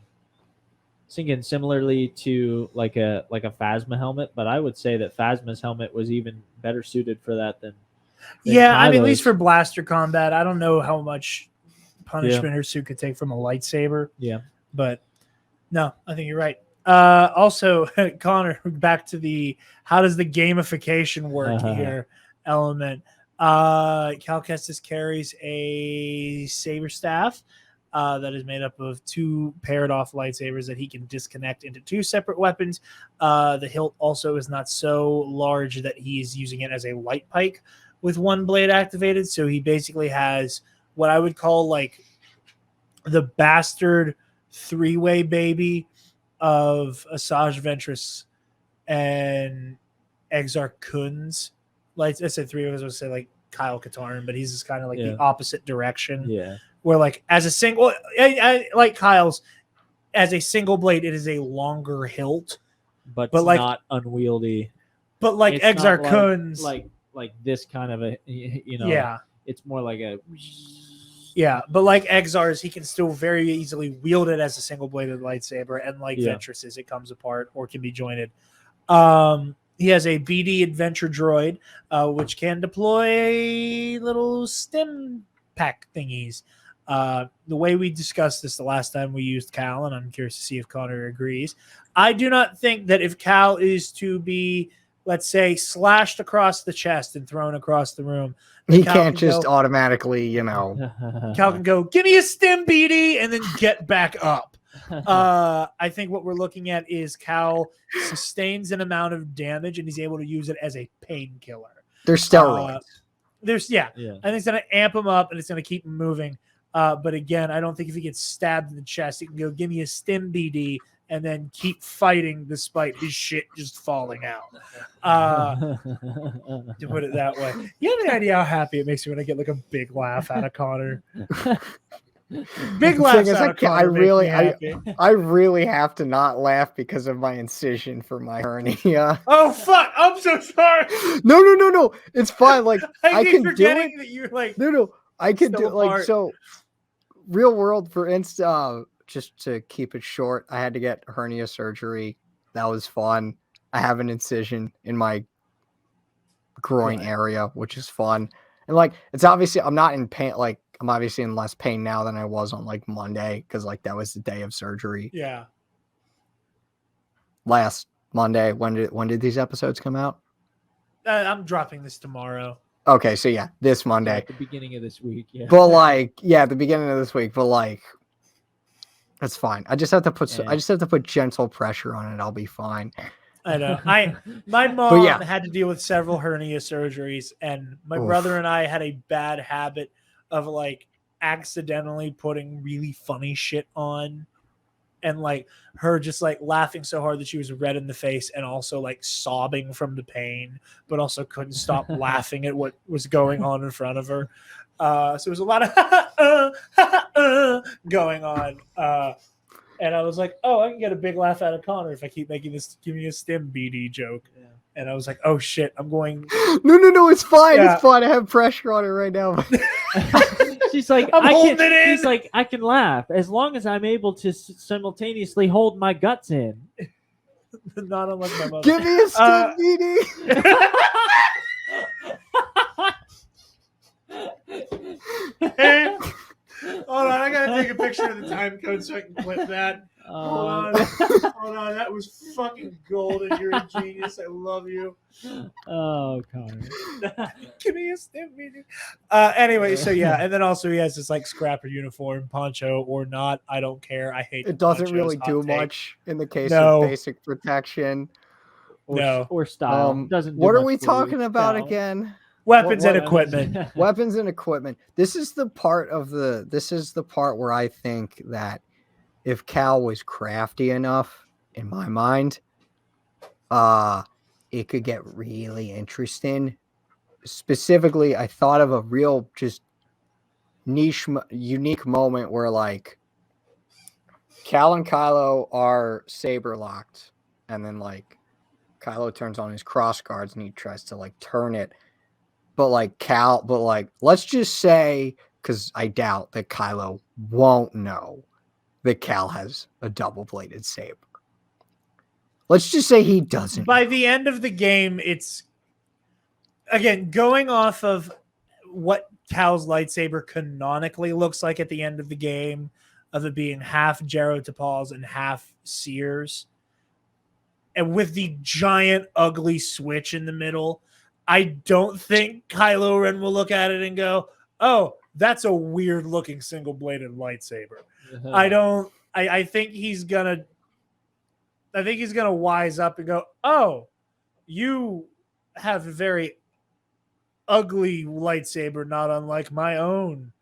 Thinking similarly to like a Phasma helmet, but I would say that Phasma's helmet was even better suited for that than yeah, I mean, at least Kylo's. for blaster combat, I don't know how much punishment her suit could take from a lightsaber. Yeah. But no, I think you're right. Also, Connor, back to the how does the gamification work here element. Cal Kestis carries a saber staff that is made up of 2 paired off lightsabers that he can disconnect into 2 separate weapons. The hilt also is not so large that he is using it as a light pike with 1 blade activated. So he basically has what I would call like the bastard 3-way baby of Asajj Ventress and Exar Kun's. Like I said, 3 of us would say like Kyle Katarn, but he's just kind of like the opposite direction. Yeah. Where like as a single, I like Kyle's, as a single blade, it is a longer hilt, but it's like, not unwieldy. But like It's Exar not Kun's, like this kind of a yeah, it's more like a but like Exar's, he can still very easily wield it as a single bladed lightsaber, and like Ventress's, it comes apart or can be jointed. He has a BD adventure droid, which can deploy little stim pack thingies. The way we discussed this the last time we used Cal, and I'm curious to see if Connor agrees. I do not think that if Cal is to be, let's say, slashed across the chest and thrown across the room, he can't just automatically, Cal can go, give me a stim BD, and then get back up. I think what we're looking at is Cal sustains an amount of damage and he's able to use it as a painkiller. There's steroids. I think it's going to amp him up and it's going to keep him moving. But again, I don't think if he gets stabbed in the chest, he can go, give me a stim BD, and then keep fighting despite his shit just falling out. To put it that way. You have any idea how happy it makes me when I get like a big laugh out of Connor? Big laughs out of Connor. I really have to not laugh because of my incision for my hernia. Oh fuck! I'm so sorry. No. It's fine. Like I keep can do it. that you're like No. I can do apart. like so. Real world, for instance, just to keep it short, I had to get hernia surgery. That was fun. I have an incision in my groin area, which is fun. And like, it's obviously, I'm not in pain. Like, I'm obviously in less pain now than I was on like Monday, because like that was the day of surgery. Yeah. Last Monday. When did these episodes come out? I'm dropping this tomorrow. Okay, so yeah, this Monday. At the beginning of this week, yeah. But like, at the beginning of this week, but like, that's fine. I just have to put gentle pressure on it. I'll be fine. I know. My mom had to deal with several hernia surgeries, and my brother and I had a bad habit of like accidentally putting really funny shit on, and like her just like laughing so hard that she was red in the face and also like sobbing from the pain, but also couldn't stop laughing at what was going on in front of her. So it was a lot of going on. And I was like, oh, I can get a big laugh out of Connor if I keep making this give me a stim BD joke. Yeah. And I was like, oh shit, I'm going. No, it's fine. Yeah. It's fine. I have pressure on it right now. She's like, She's like, I can laugh as long as I'm able to simultaneously hold my guts in. Not unlike my mother. Give me a stim BD. Hold on, I gotta take a picture of the time code so I can clip that. Hold on. Hold on, that was fucking golden. You're a genius. I love you. Oh, Connor. Give me a stim meeting. Anyway, so yeah, and then also he has this like scrapper uniform, poncho or not. I don't care. I hate It doesn't ponchos, really hot do take. much in the case No. of basic protection. No. Or style. Doesn't do What are much we for you. talking about Style. again? Weapons and What- equipment. Weapons and equipment. This is the part where I think that if Cal was crafty enough, in my mind, it could get really interesting. Specifically, I thought of a real just niche, unique moment where like Cal and Kylo are saber locked, and then like Kylo turns on his cross guards and he tries to like turn it. But let's just say, because I doubt that Kylo won't know that Cal has a double-bladed saber. Let's just say he doesn't. By the end of the game, it's again going off of what Cal's lightsaber canonically looks like at the end of the game, of it being half Jaro Tapal's and half Sears, and with the giant ugly switch in the middle. I don't think Kylo Ren will look at it and go, "Oh, that's a weird looking single bladed lightsaber." I think he's gonna wise up and go, "Oh, you have a very ugly lightsaber, not unlike my own."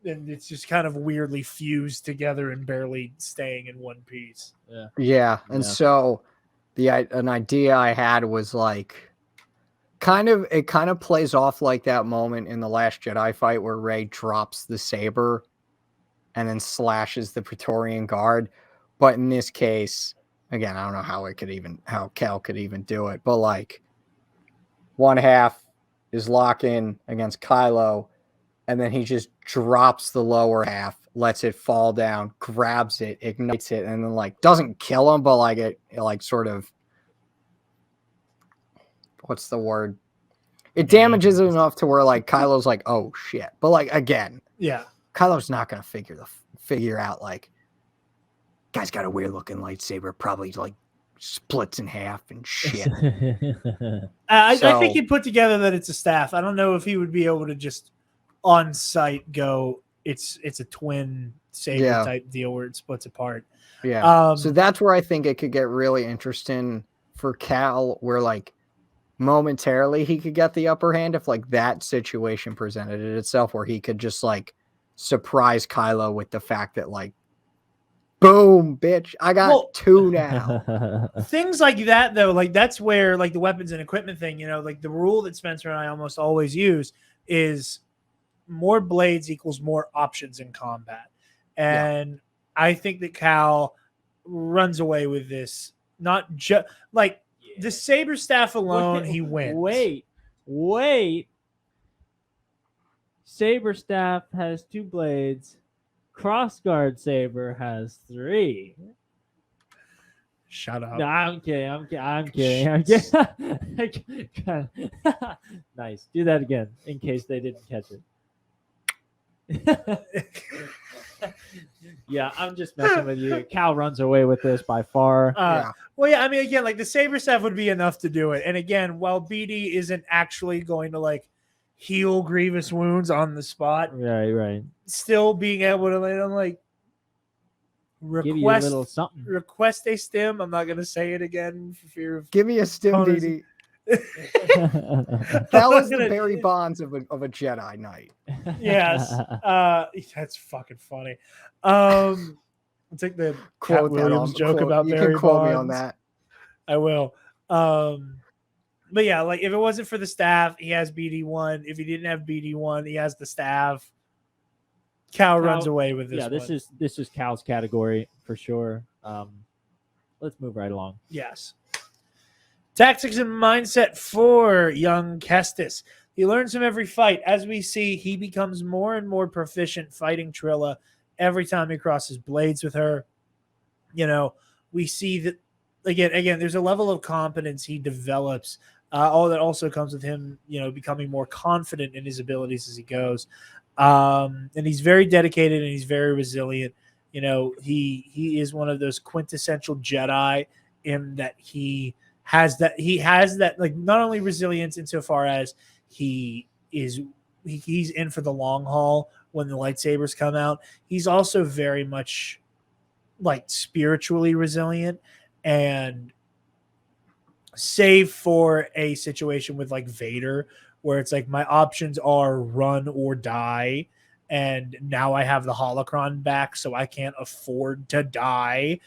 And it's just kind of weirdly fused together and barely staying in one piece. Yeah, and so an idea I had was like it kind of plays off like that moment in the Last Jedi fight where Rey drops the saber and then slashes the Praetorian Guard. But in this case, again, I don't know how Cal could even do it, but like one half is locking against Kylo, and then he just drops the lower half, lets it fall down, grabs it, ignites it, and then like doesn't kill him, but like it like sort of, what's the word? It damages it enough to where like Kylo's like, oh shit. But like again, Yeah. Kylo's not gonna figure out like, guy's got a weird looking lightsaber, probably like splits in half and shit. I think he put together that it's a staff. I don't know if he would be able to just on site go, it's a twin saber type deal where it splits apart. Yeah. So that's where I think it could get really interesting for Cal, where like momentarily he could get the upper hand if like that situation presented itself, where he could just like surprise Kylo with the fact that like, boom, bitch, I got two now. Things like that, though, like that's where like the weapons and equipment thing, you know, like the rule that Spencer and I almost always use is more blades equals more options in combat. And I think that Cal runs away with this. Not just like the saber staff alone, he wins. Wait. Saber staff has 2 blades. Crossguard saber has 3. Shut up. No, I'm kidding. Nice. Do that again in case they didn't catch it. Yeah, I'm just messing with you. Cal runs away with this by far. Well, yeah, I mean, again, like the saber staff would be enough to do it. And again, while BD isn't actually going to like heal grievous wounds on the spot, right, still being able to like give you a little something. Request a stim. I'm not going to say it again for fear of. Give me a stim, BD. That was the Barry Bonds of a Jedi Knight. Yes, that's fucking funny. I'll take the Cat Williams joke about Barry Bonds. You can quote me on that. I will. But yeah, like if it wasn't for the staff, he has BD1. If he didn't have BD1, he has the staff. Cal runs away with this. Yeah, this is Cal's category for sure. Let's move right along. Yes. Tactics and mindset for young Kestis. He learns from every fight. As we see, he becomes more and more proficient fighting Trilla every time he crosses blades with her. You know, we see that again, there's a level of competence he develops. All that also comes with him, you know, becoming more confident in his abilities as he goes. And he's very dedicated and he's very resilient. You know, he is one of those quintessential Jedi in that he has that like not only resilience insofar as he's in for the long haul when the lightsabers come out. He's also very much like spiritually resilient, and save for a situation with like Vader where it's like my options are run or die, and now I have the holocron back so I can't afford to die.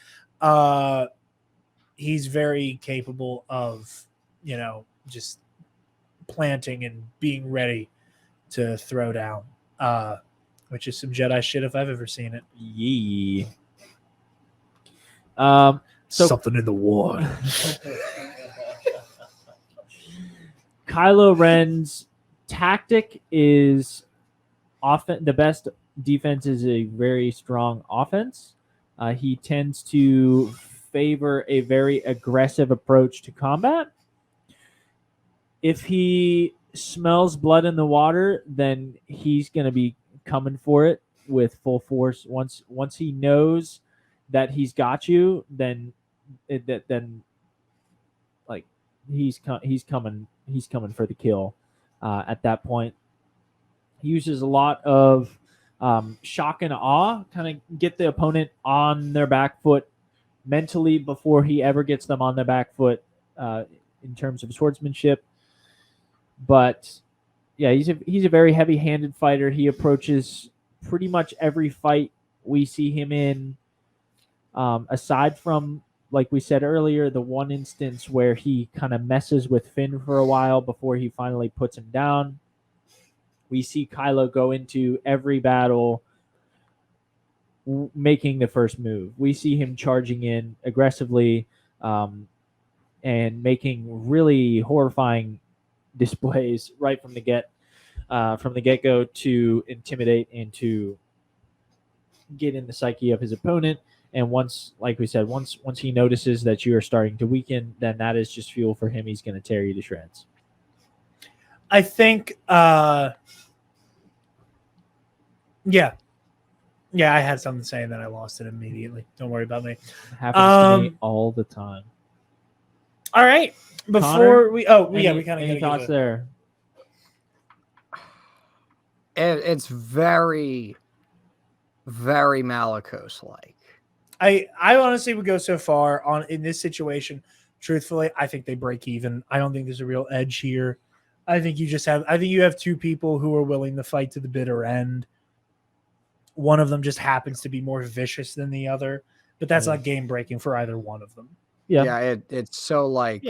He's very capable of, you know, just planting and being ready to throw down, which is some Jedi shit if I've ever seen it. Yee. So Something in the water. Kylo Ren's tactic is often the best defense is a very strong offense. He tends to favor a very aggressive approach to combat. If he smells blood in the water, then he's going to be coming for it with full force. Once he knows that he's got you, then like he's coming for the kill. At that point, he uses a lot of shock and awe, kind of get the opponent on their back foot mentally before he ever gets them on their back foot in terms of swordsmanship. But yeah, he's a very heavy-handed fighter. He approaches pretty much every fight we see him in, aside from, like we said earlier, the one instance where he kind of messes with Finn for a while before he finally puts him down. We see Kylo go into every battle making the first move. We see him charging in aggressively and making really horrifying displays right from the get-go to intimidate and to get in the psyche of his opponent. And once, like we said, once he notices that you are starting to weaken, then that is just fuel for him. He's going to tear you to shreds. I think, yeah, I had something saying that I lost it immediately. Don't worry about me. It happens to me all the time. All right, before we kind of any thoughts there? It's very, very Malicos-like. I honestly would go so far on in this situation. Truthfully, I think they break even. I don't think there's a real edge here. I think you have two people who are willing to fight to the bitter end. One of them just happens to be more vicious than the other, but that's not game breaking for either one of them. Yeah, it's so like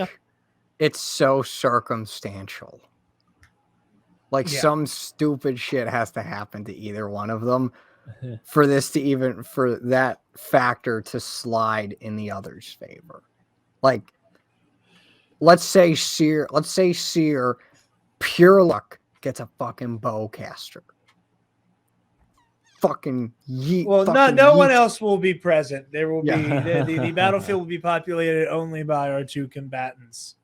it's so circumstantial. Like some stupid shit has to happen to either one of them for that factor to slide in the other's favor. Like, let's say Seer, pure luck, gets a fucking bowcaster. Fucking yeet. Well, no one else will be present. There will be the battlefield will be populated only by our two combatants.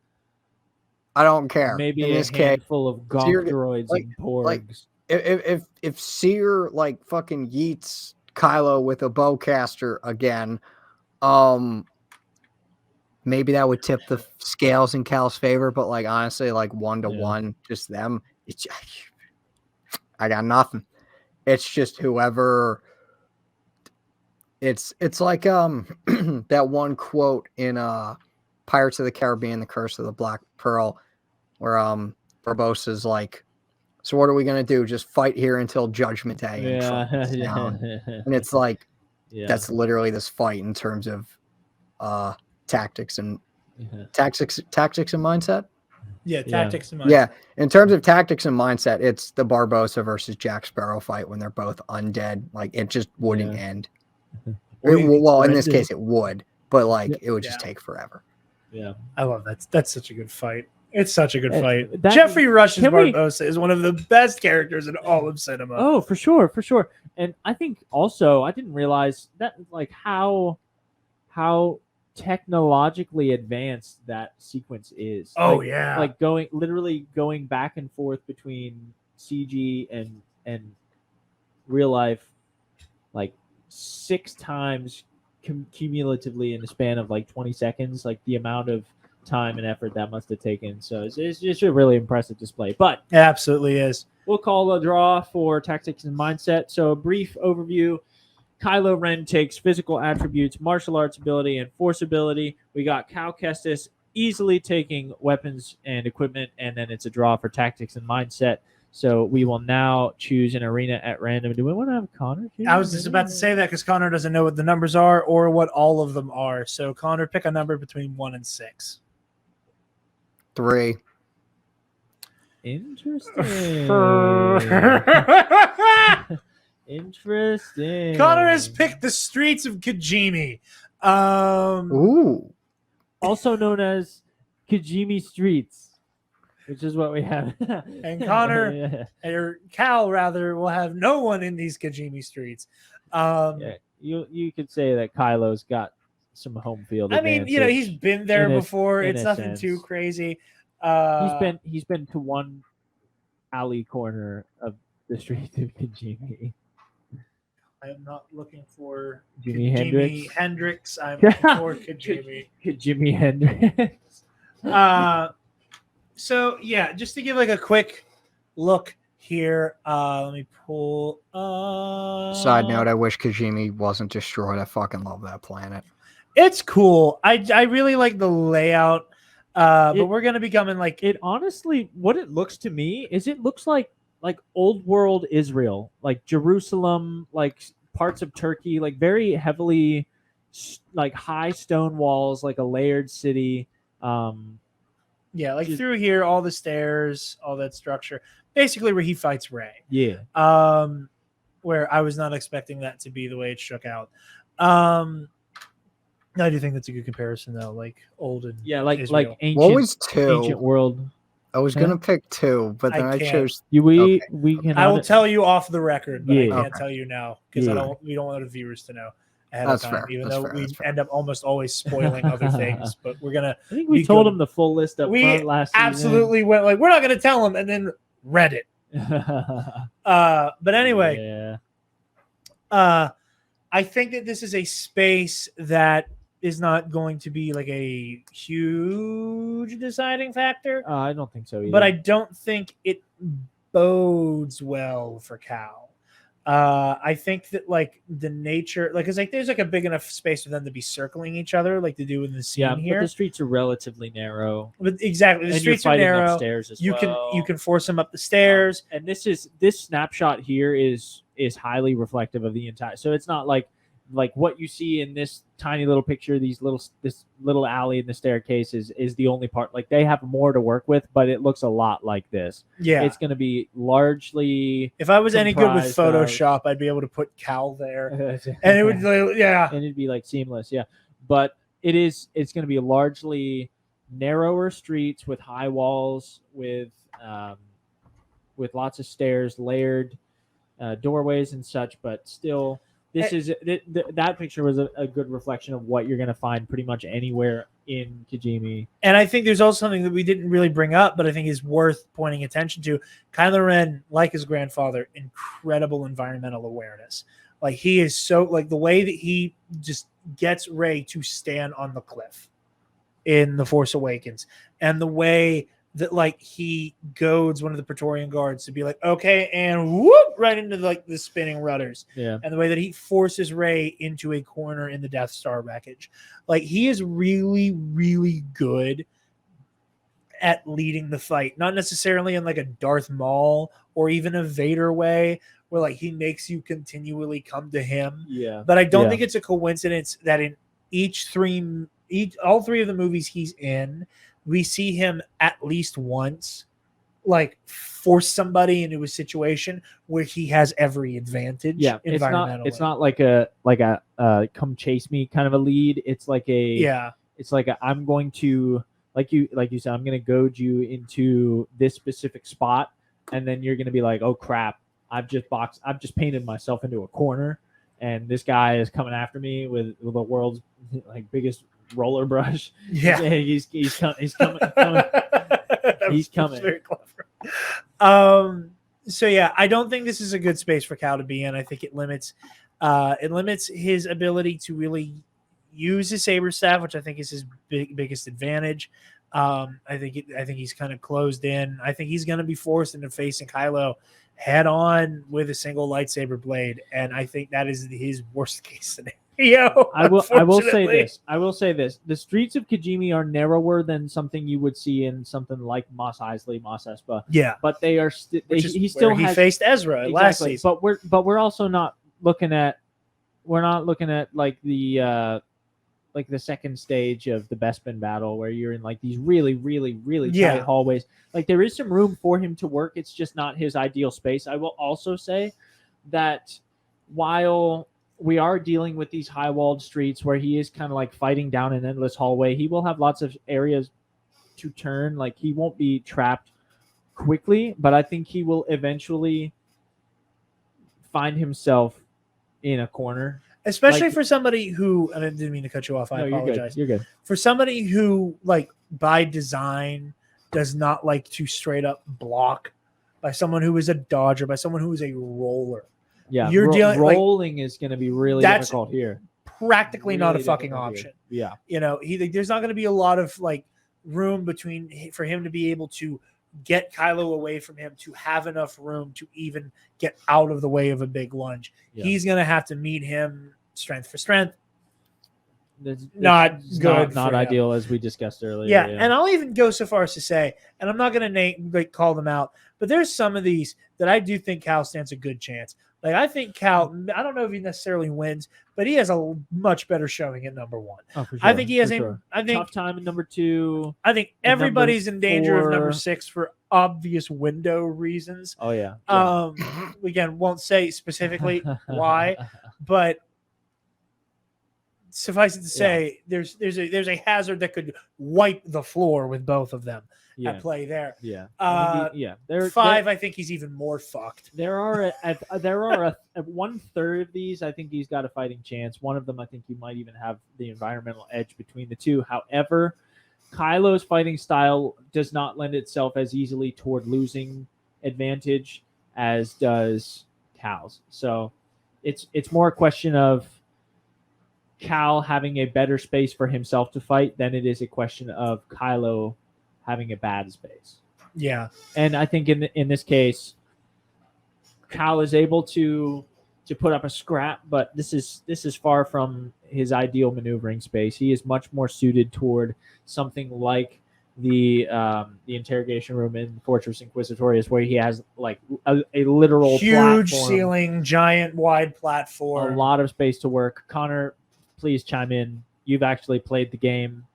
I don't care. Maybe in a this handful case, of gonk droids and porgs. If Seer like fucking yeets Kylo with a bowcaster again, maybe that would tip the scales in Cal's favor. But like honestly, like 1-to-1, just them. I got nothing. It's just whoever. It's like that one quote in Pirates of the Caribbean: The Curse of the Black Pearl, where Barbossa's like, so what are we gonna do? Just fight here until Judgment Day and Trump is down. And it's like that's literally this fight in terms of tactics and tactics and mindset. Yeah, tactics and mindset. Yeah, in terms of tactics and mindset, it's the Barbossa versus Jack Sparrow fight when they're both undead. Like it just wouldn't end. Well, in this case, it would, but like it would just take forever. Yeah, I love that. That's such a good fight. It's such a good fight. Jeffrey Rush's Barbossa is one of the best characters in all of cinema. Oh, for sure. And I think also I didn't realize that like how technologically advanced that sequence is. Oh like, yeah, like literally going back and forth between CG and real life like 6 times cumulatively in the span of like 20 seconds, like the amount of time and effort that must have taken. So it's just a really impressive display. But It absolutely is. we'll call a draw for tactics and mindset. So a brief overview. Kylo Ren takes physical attributes, martial arts ability, and force ability. We got Cal Kestis easily taking weapons and equipment, and then it's a draw for tactics and mindset. So we will now choose an arena at random. Do we want to have Connor choose? I was just about to say that because Connor doesn't know what the numbers are or what all of them are. So Connor, pick a number between 1 and 6. 3. Interesting. Interesting. Connor has picked the streets of Kijimi. Ooh. Also known as Kijimi Streets, which is what we have. And Connor, or Cal rather, will have no one in these Kijimi streets. Yeah, you could say that Kylo's got some home field. I mean, you know, he's been there in a- before. in It's a nothing sense. too crazy. He's been to one alley corner of the streets of Kijimi. I'm not looking for Jimi Kijimi Hendrix. I'm looking for Kijimi. Jimi Hendrix. So yeah, just to give like a quick look here. Let me pull. Side note: I wish Kijimi wasn't destroyed. I fucking love that planet. It's cool. I really like the layout. But we're gonna be coming like It honestly, what it looks to me is it looks like old world Israel, like Jerusalem, like parts of Turkey, like very heavily like high stone walls, like a layered city. yeah, like just- through here, all the stairs, all that structure, basically where he fights Rey. Yeah. Where I was not expecting that to be the way it shook out. I do think that's a good comparison though, like old and Yeah, like Israel. ancient, What was ancient 2? world. I was gonna pick 2, but then I I can't. chose. We Okay. can. I will tell you off the record, but I Yeah. can't Okay. tell you now because Yeah. we don't want the viewers to know ahead That's of time. fair. Even That's though fair. we That's fair. end up almost always spoiling other things, but we're gonna I think we be told good. him the full list up We front last season. absolutely went like we're not gonna tell him, and then read it. But anyway, yeah. I think that this is a space that is not going to be like a huge deciding factor, I don't think so either. but I don't think it bodes well for Cal. I think that like the nature, like it's like there's like a big enough space for them to be circling each other, like to do in the scene yeah, here. but the streets are relatively narrow. But exactly, the And you're streets are fighting narrow. upstairs as You well. can force them up the stairs. And this snapshot here is highly reflective of the entire. So it's not like what you see in this tiny little picture, this little alley in the staircase is the only part. Like they have more to work with, but it looks a lot like this. Yeah, It's going to be largely. if I was any good with comprised of- Photoshop, I'd be able to put Cal there, and and it would, yeah, and it'd be like seamless, yeah. But it's going to be largely narrower streets with high walls, with lots of stairs, layered doorways and such. But still, that picture was a good reflection of what you're going to find pretty much anywhere in Kijimi. And I think there's also something that we didn't really bring up, but I think is worth pointing attention to. Kylo Ren, like his grandfather, incredible environmental awareness. Like he is so like the way that he just gets Rey to stand on the cliff in The Force Awakens, and the way that like he goads one of the Praetorian guards to be like, okay, and whoop right into like the spinning rudders. Yeah. And the way that he forces Rey into a corner in the Death Star wreckage. Like he is really, really good at leading the fight. Not necessarily in like a Darth Maul or even a Vader way where like he makes you continually come to him. Yeah. But I don't Yeah. think it's a coincidence that in all three of the movies he's in, we see him at least once like force somebody into a situation where he has every advantage. Yeah, it's environmentally. not like a come chase me kind of a lead. It's like Yeah. it's like I'm going to like you said, I'm going to goad you into this specific spot, and then you're going to be like, oh crap, I've just painted myself into a corner, and this guy is coming after me with the world's like biggest roller brush. Yeah. he's coming. He's coming. That He's was coming. Very clever. So yeah, I don't think this is a good space for Cal to be in. I think it limits his ability to really use his saber staff, which I think is his biggest advantage. I think he's kind of closed in. I think he's going to be forced into facing Kylo head on with a single lightsaber blade, and I think that is his worst case scenario. I will say this. I will say this. The streets of Kijimi are narrower than something you would see in something like Mos Eisley, Mos Espa. Yeah, but they are he faced Ezra last season. But we're also not looking at like the second stage of the Bespin battle where you're in like these really tight hallways. Like there is some room for him to work. It's just not his ideal space. I will also say that while we are dealing with these high walled streets where he is kind of like fighting down an endless hallway, he will have lots of areas to turn. Like he won't be trapped quickly, but I think he will eventually find himself in a corner. Especially like, for somebody who, and I didn't mean to cut you off. I apologize. You're good. For somebody who, like, by design, does not like to straight up block, by someone who is a dodger, by someone who is a roller. Yeah, rolling is going to be really difficult here. Practically really not a fucking option. Here. Yeah, there's not going to be a lot of like room for him to be able to get Kylo away from him, to have enough room to even get out of the way of a big lunge. Yeah. He's going to have to meet him strength for strength. Not ideal, as we discussed earlier. Yeah, and I'll even go so far as to say, and I'm not going to call them out, but there's some of these that I do think Cal stands a good chance. Like I think Cal, I don't know if he necessarily wins, but he has a much better showing at number 1. Oh, for sure. I think he has tough time in number 2. I think everybody's in danger of number 6 for obvious window reasons. Oh yeah. Again, won't say specifically why, but suffice it to say, there's a hazard that could wipe the floor with both of them at play there. Yeah. 5, I think he's even more fucked. There are a 1/3 of these. I think he's got a fighting chance. One of them, I think you might even have the environmental edge between the two. However, Kylo's fighting style does not lend itself as easily toward losing advantage as does Cal's. So it's more a question of Cal having a better space for himself to fight than it is a question of Kylo having a bad space. Yeah. And I think in this case, Cal is able to put up a scrap, but this is far from his ideal maneuvering space. He is much more suited toward something like the interrogation room in Fortress Inquisitorius, where he has like a literal huge platform, ceiling, giant wide platform, a lot of space to work. Connor, please chime in. You've actually played the game,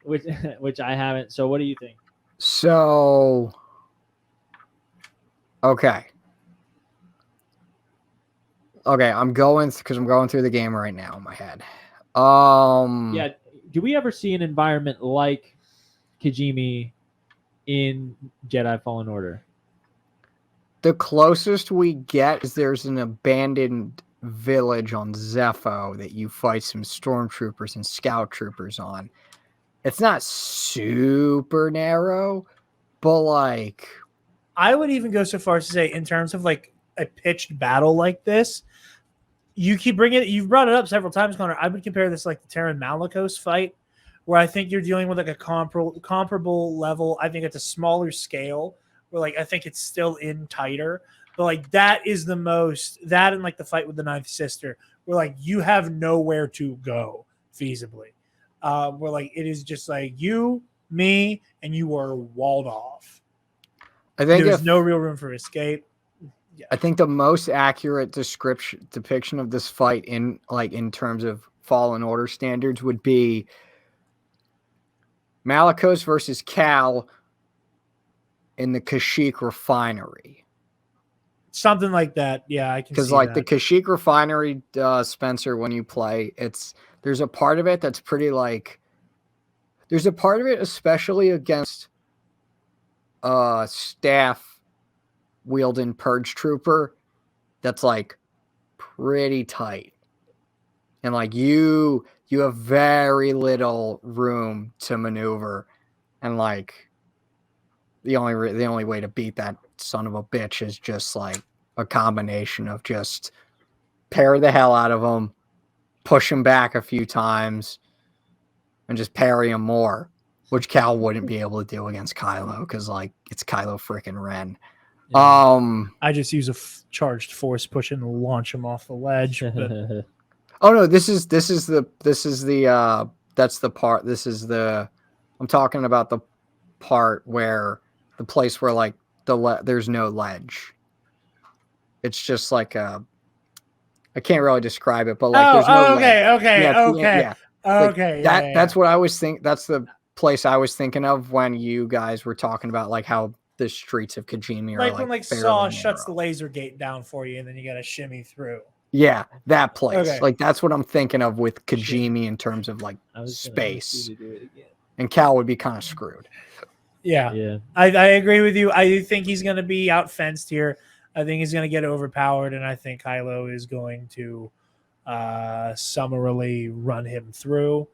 which I haven't. So what do you think? So, okay, I'm going through the game right now in my head. Yeah. Do we ever see an environment like Kijimi in Jedi Fallen Order? The closest we get is there's an abandoned village on Zepho that you fight some stormtroopers and scout troopers on. It's not super narrow, but like I would even go so far as to say, in terms of like a pitched battle like this, you've brought it up several times, Connor. I would compare this like the Terran Malicos fight, where I think you're dealing with like a comparable level. I think it's a smaller scale, where like I think it's still in tighter. But like that is the most, that and like the fight with the Ninth Sister, where like you have nowhere to go feasibly. Where like it is just like you, me, and you are walled off. I think there's no real room for escape. Yeah. I think the most accurate depiction of this fight in terms of Fallen Order standards would be Malicos versus Cal in the Kashyyyk refinery. Something like that. Yeah, I can see because like the Kashyyyk refinery, Spencer, when you play, there's a part of it that's pretty like, there's a part of it, especially against staff wielding purge trooper, that's like pretty tight, and like you have very little room to maneuver, and like the only way to beat that son of a bitch is just like a combination of just parry the hell out of him, push him back a few times, and just parry him more, which Cal wouldn't be able to do against Kylo because like it's Kylo freaking Ren. Yeah. I just use a charged force push and launch him off the ledge. But oh no, that's the part. I'm talking about the part where the place where like there's no ledge. It's just like I can't really describe it, but like there's no ledge. Yeah. Like, that's what I was think. That's the place I was thinking of when you guys were talking about like how the streets of Kajimi are like when like fairly Saw shuts the narrow. laser gate down for you, and then you got to shimmy through. Yeah, that place. Okay. Like that's what I'm thinking of with Kajimi in terms of like space. And Cal would be kind of screwed. Yeah. I agree with you. I think he's going to be out fenced here. I think he's going to get overpowered, and I think Kylo is going to summarily run him through.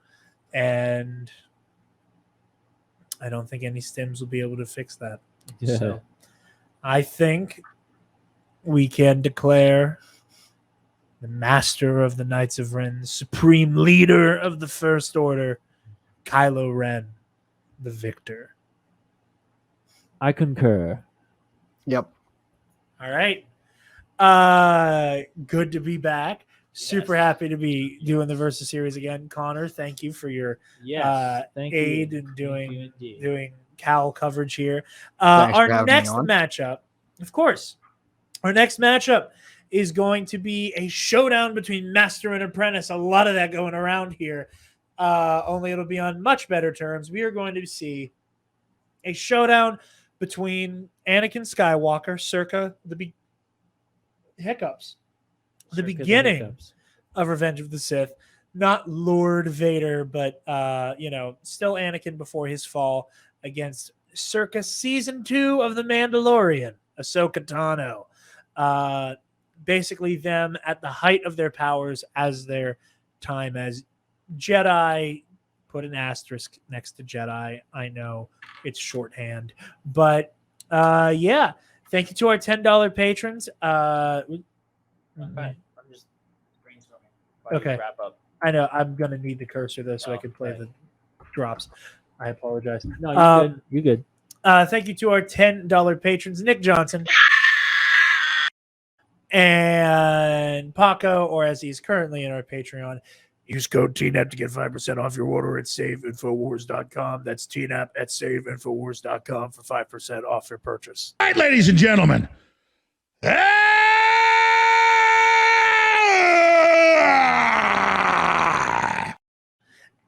And I don't think any stims will be able to fix that. Yeah. So I think we can declare the master of the Knights of Ren, the supreme leader of the First Order, Kylo Ren, the victor. I concur. Yep. All right. Good to be back. Super happy to be doing the Versus series again. Connor, thank you for your aid in doing Cal coverage here. Our next matchup, of course, is going to be a showdown between master and apprentice. A lot of that going around here. Only it'll be on much better terms. We are going to see a showdown between Anakin Skywalker, circa the beginning of Revenge of the Sith, not Lord Vader, but still Anakin before his fall, against circa season 2 of The Mandalorian, Ahsoka Tano. Basically them at the height of their powers as their time as Jedi. Put an asterisk next to Jedi. I know it's shorthand, but thank you to our $10 patrons. I'm just brainstorming. Okay. Wrap up. I know I'm gonna need the cursor though, so I can play the drops. I apologize. No, you're good. Thank you to our $10 patrons, Nick Johnson and Paco, or as he's currently in our Patreon. Use code TNAP to get 5% off your order at SaveInfowars.com. That's TNAP at SaveInfowars.com for 5% off your purchase. All right, ladies and gentlemen.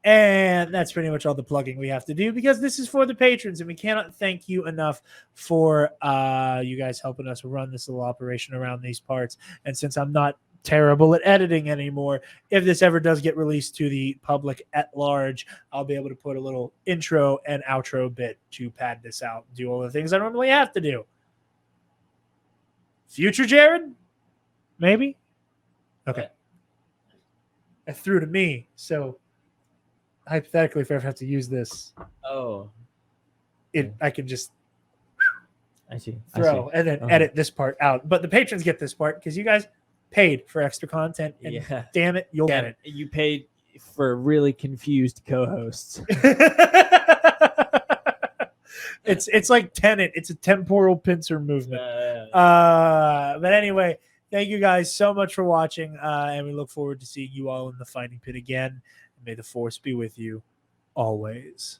And that's pretty much all the plugging we have to do, because this is for the patrons, and we cannot thank you enough for you guys helping us run this little operation around these parts. And since I'm not terrible at editing anymore, if this ever does get released to the public at large, I'll be able to put a little intro and outro bit to pad this out, do all the things I normally have to do. Future Jared? Maybe? Okay. I threw to me, so hypothetically, if I ever have to use this, I can just throw and then edit this part out. But the patrons get this part because you guys paid for extra content, and damn it, you'll get it. You paid for really confused co-hosts. It's like Tenet. It's a temporal pincer movement. But anyway, thank you guys so much for watching, and we look forward to seeing you all in the fighting pit again. May the Force be with you always.